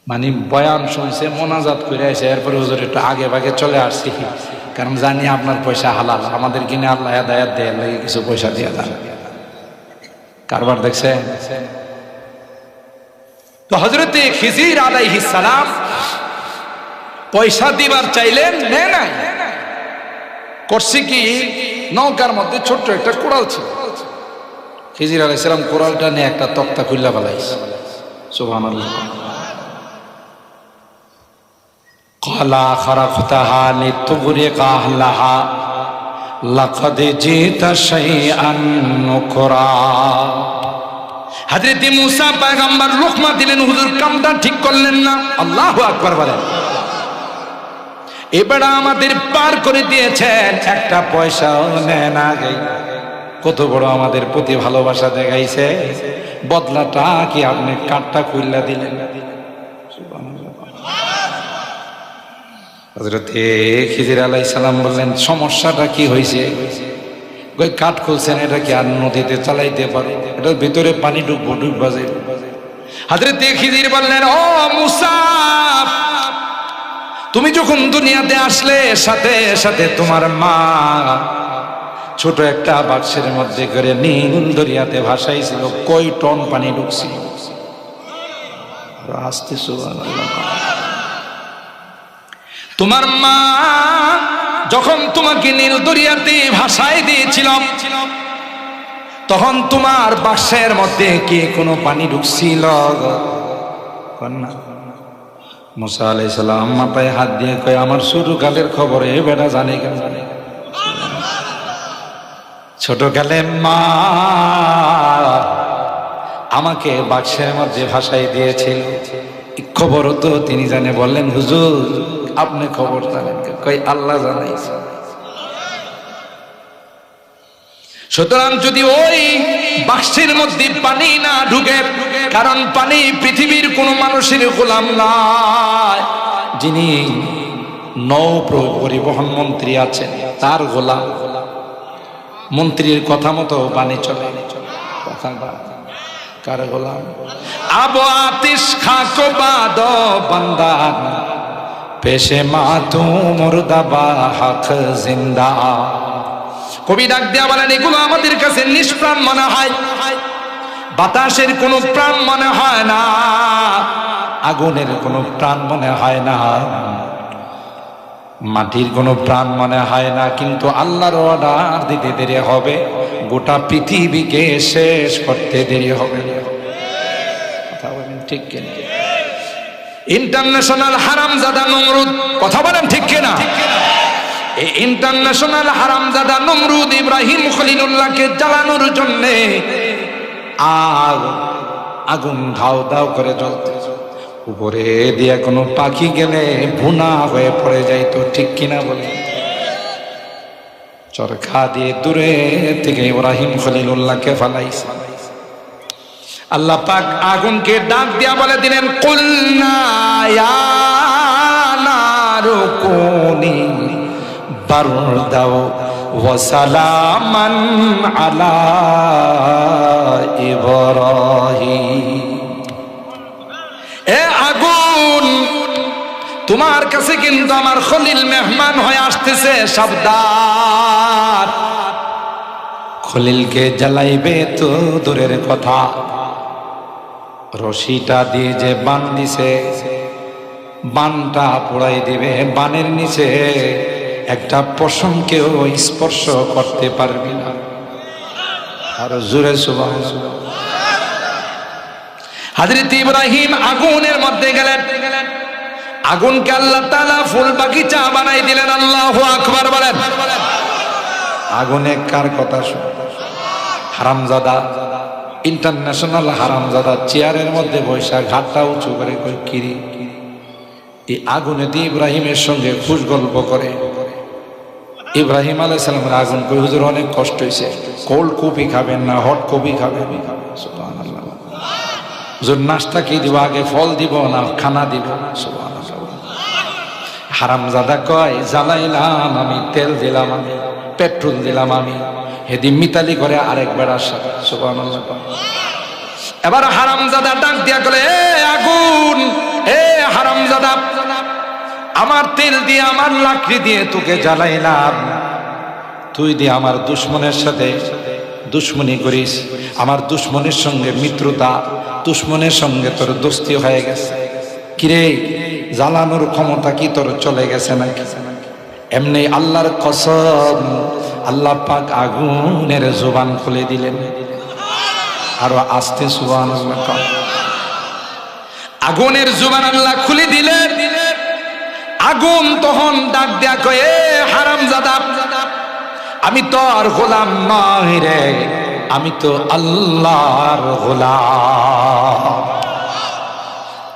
মানে বয়ান শুনছে, মোনাজাত করে আসে, এরপরে হুজুর একটু আগে ভাগে চলে আসছি, কারণ জানি আপনার পয়সা হালাল, আমাদের কিনে আল্লাহ হেদায়েত দেয়, লাগে কিছু পয়সা দিয়ে দেন। কারবার দেখছে? তো হযরতে খিজির আলাইহিস সালাম পয়সা দিবার চাইলেন, নেয় নাই। করছে কি, নৌকার মধ্যে ছোট্ট একটা কোড়াল ছিল, খিজির আলাইহিস সালাম কোড়ালটা নিয়ে একটা তক্তা খুললা ফেলাইছে। সুবহানাল্লাহ। কালা খারাফতাহা লিতুগরিকা আহলাহা লাকাদ জিতা শাইআন নুকরা। হযরত মুসা পয়গম্বর লুকমা দিলেন, হুজুর কামটা ঠিক করলেন না। আল্লাহু আকবার বলেন। এবারে আমাদের পার করে দিয়েছেন, একটা পয়সাও নেন আগে। কত বড় আমাদের প্রতি ভালোবাসা দেখাইছে, বদলাটা কি আপনি কাঠটা খুললা দিলেন। হযরতে খিজির আলাইহিস সালাম বললেন, সমস্যাটা কি হয়েছে? কই কাঠ খুলছেন, এটা কি আর নদীতে চালাইতে পারে? এটার ভিতরে পানি ডুববো, ডুববা যাইব। হযরতে খিজির বললেন, ও মুসা, তুমি যখন দুনিয়াতে আসলে সাথে সাথে তোমার মা ছোট একটা বাক্সের মধ্যে করে নীল দরিয়াতে ভাসাইছিল, কয় টন পানি ঢুকছিল? আস্তে সুবহানাল্লাহ। তোমার মা যখন তোমাকে নীল দরিয়াতে ভাসাই দিয়েছিল, তখন তোমার বাক্সের মধ্যে কি কোনো পানি ঢুকছিল? না। মুসা আলাইহিস সালাম মাথায় হাত দিয়ে কয়, আমার ছোটকালের খবর এ বেটা জানে কেন? ছোটকালে মা আমাকে বাক্সের মধ্যে ভাসাই দিয়েছিল, খবর তো তিনি জানে। বললেন, হুজুর আপনি খবর জানেন? কই আল্লাহ জানাইছে। সুতরাং যদি ওই বাক্সের মধ্যে পানি না ঢুকে, কারণ পানি পৃথিবীর কোন মানুষের গোলাম নয়, যিনি নৌ পরিবহন মন্ত্রী আছেন তার গোলাম। মন্ত্রীর কথা মতো পানি চলে, কথা কার গোলাম? আবো আতিশ খাকো বাদ বান্দা পেশে মা তু মুর্দাবা হক জিন্দা। কবি ডাক দিয়া বলেন, এগুলো আমাদের কাছে নিষ্প্রাণ মনে হয়, বাতাসের কোনো প্রাণ মনে হয় না, আগুনের কোনো প্রাণ মনে হয় না, মাটির কোনো প্রাণ মনে হয় না, কিন্তু আল্লাহর অর্ডার দিতে দেরি হবে, গোটা পৃথিবীকে শেষ করতে দেরি হবে। কথা বলেন ঠিক কিনা? ইন্টারন্যাশনাল হারামজাদা নমরুদ, কথা বলেন ঠিক কিনা? এই ইন্টারন্যাশনাল হারামজাদা নমরুদ ইব্রাহিম খলিলুল্লাহকে জ্বালানোর জন্য আগুন ধাও ধাও করে জ্বলতে, উপরে দিয়ে কোনো পাখি গেলে ভুনা হয়ে পড়ে যাইতো, ঠিক কিনা বলে? চরখা দিয়ে দূরে থেকে ইব্রাহিম খলিলুল্লাহকে ফালাইছে। আল্লাহ পাক আগুনকে ডাক দিয়া বলে দিলেন, কুলনা ইয়া নারু কুনি বারদাও ওয়া সালামান আলা ইব্রাহিম। এ আগুন, তোমার কাছে কিন্তু আমার খলিল মেহমান হয়ে আসতেছে, সাবধান। খলিলকে জ্বালাইবে তো দূরের কথা, রশিটা দিয়ে যে বান দিছে, বানটা পোড়াই দিবে, বানের নিচে একটা পশমকেও স্পর্শ করতে পারবি না। আর জোরে সুবহানাল্লাহ। হযরত ইব্রাহিম আগুনের মধ্যে গেলেন, আগুনকে আল্লাহ তাআলা ফুল বাগিচা বানাই দিলেন। আল্লাহু আকবার বলেন। আগুনে কার কথা শুনে? হারামজাদা, ইন্টারন্যাশনাল হারামজাদা চেয়ারের মধ্যে বৈশা ঘাটটা উঁচু করে কই কিরি, এই আগুনে দিয়ে ইব্রাহিমের সঙ্গে খুশ গল্প করে। ইব্রাহিম আলাইহিস সালামের আগুন কই, হুজুর অনেক কষ্ট হয়েছে, কোল্ড কফি খাবেন না হট কফি খাবেন? সুবহানাল্লাহ। হুজুর নাস্তা কি দিব, আগে ফল দিব না খানা দিব? সুবহানাল্লাহ। হারামজাদা কয়, জ্বালাইলাম আমি, তেল দিলাম আমি, পেট্রোল দিলাম আমি, হেদি মিতালি করে আরেকবার আসা। সুবহানাল্লাহ। এবার হারামজাদা ডাক দিয়া বলে, এ আগুন, এ হারামজাদা, আমার তেল দিয়ে আমার লাকড়ি দিয়ে তোকে জ্বালাইলাম, তুই দিয়ে আমার দুশ্মনের সাথে দুশ্মনী করিস, আমার দুশ্মনের সঙ্গে মিত্রতা, দুশ্মনের সঙ্গে তোর দোস্তি হয়ে গেছে। কিরে, জ্বালানোর ক্ষমতা কি তোর চলে গেছে নাকি? এমনি আল্লাহর কসম, আল্লাহ পাক আগুনের জবান খুলে দিলেন। আরো আস্তে সুবহানাল্লাহ। আগুনের জবান আল্লাহ খুলে দিলেন। আগুন তখন ডাক দেয়া কয়, এ হারামজাদা, আমি তোর গোলাম নই রে, আমি তো আল্লাহর গোলাম।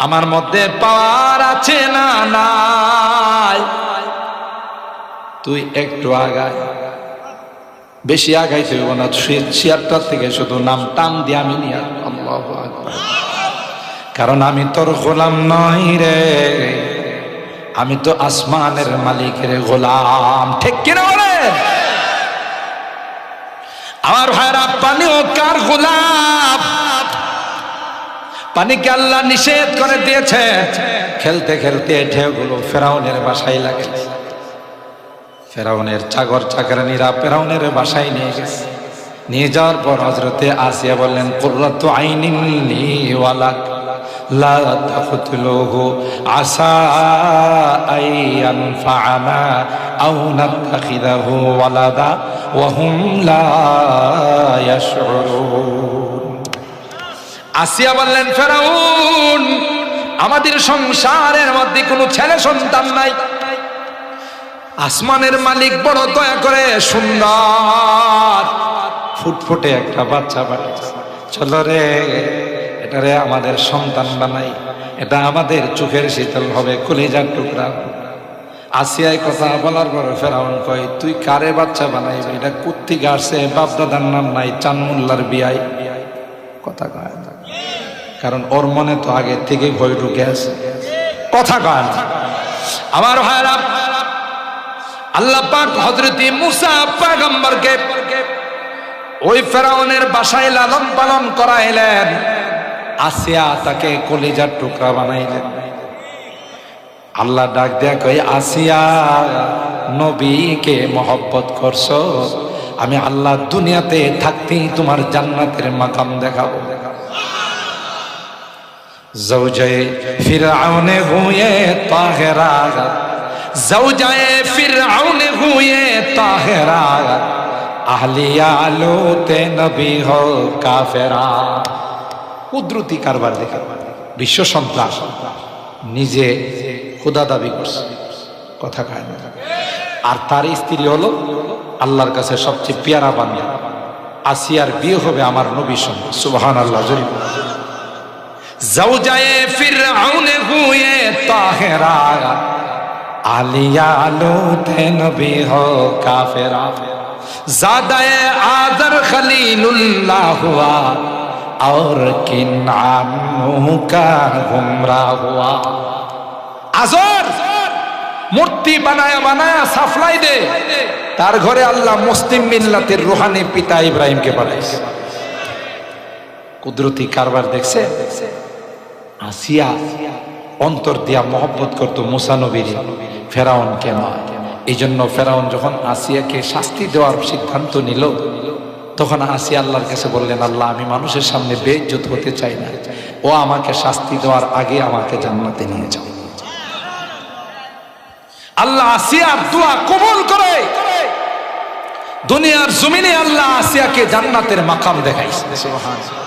আমার মধ্যে পাওয়ার আছে না নাই? তুই একটু আগায়, বেশি আগাইতে হইব না, চেয়ারটার থেকে শুধু নাম টান দিয়ে আমি নিয়ে আল্লাহু আকবার। কারণ আমি তোর গোলাম নই রে, আমি তো আসমানের মালিকের গোলাম, ঠিক কিনা বলে? আমার ভাইরা, পানিও কার গোলাম? পানিকে আল্লাহ নিষেধ করে দিয়েছে। খেলতে খেলতে ঢেউগুলো ফেরাউনের বাসায় লাগে, ফেরাউনের চাকর চাকরানীরা ফেরাউনের বাসায় নিয়ে গেছে। নিয়ে যাওয়ার পর হযরতে আসিয়া বললেন, কুররাতু আইনিন লি ওয়া লাক লা তাকতুলুহু আসা আইয়ান ফাআনা আও নাত্তাখিদাহু ওয়ালাদা ওয়া হুম লা ইয়াশউরুন। আসিয়া বললেন, ফেরাউন, আমাদের সংসারের মধ্যে কোনো ছেলে সন্তান নাই, আসমানের মালিক বড় দয়া করে সুন্দর ফুটফুটে একটা বাচ্চা বানিয়েছে, চলো রে এটারে আমাদের সন্তান বানাই, এটা আমাদের চোখের শীতল হবে, কলিজার টুকরা। আসিয়ায় কথা বলার পর ফেরাউন কয়, তুই কারে বাচ্চা বানাইবি? এটা কুত্তিকে আসছে, বাপ দাদার নাম নাই, চানমুল্লার বিয়াই। কথা কয় না, কারণ ওর মনে তো আগে থেকে ভয় ঢুকে আছে। কথা কয় না। আমার ভাইরা, আল্লাহ পাক হযরত মুসা পয়গম্বরকে ওই ফেরাউনের বাসায় লালন পালন করাইলেন। আসিয়া তাকে কলিজার টুকরা বানাইলেন। আল্লাহ ডাক দেয়া কই, আসিয়া, নবীকে মহব্বত করছো, আমি আল্লাহ দুনিয়াতে থাকতেই তোমার জান্নাতের মাকাম দেখাবো। জওজায়ে ফিরআউন হুয়ে তাহেরা, জওজায়ে ফিরআউন হুয়ে তাহেরা, আহলিয়া লোতে নবী হো কাফেরা। কুদরতি কারবার দেখে বিশ্ব সন্ত্রাস নিজে খোদা দাবি করছে, কথা খায় না। আর তার স্ত্রী হলো আল্লাহর কাছে সবচেয়ে পেয়ারা বান্দা। আসিয়ার বিয়ে হবে আমার নবীর সঙ্গে, সুবহানাল্লাহ। জোরে জওজায়ে ফিরআউন হুয়ে তাহেরা, আলিয়া লোতে নবী হো কাফেরা, ज़ादाए आदर खलीलुल्लाह हुआ और किनानों का गुमराह हुआ। आजर मूर्ति बनाया बनाया साफलाई दे, तार घरे अल्लाह मुस्लिम मिल्लतेर रूहानी पिता इब्राहिम के पाठाइছে। कुदरती कारबार देखছে। আসিয়া অন্তর দিয়া মহব্বত করত মুসা নবীর, ফেরাউনকে নয়। এই জন্য ফেরাউন যখন আসিয়াকে শাস্তি দেওয়ার সিদ্ধান্ত নিল, তখন আসিয়া আল্লাহর কাছে বললেন, আল্লাহ আমি মানুষের সামনে বেইজ্জত হতে চাই না, ও আমাকে শাস্তি দেওয়ার আগে আমাকে জান্নাতে নিয়ে যাও। আল্লাহ আসিয়ার দোয়া কবুল করে দুনিয়ার জমিনে আল্লাহ আসিয়াকে জান্নাতের মাকাম দেখাইছে। সুবহানাল্লাহ।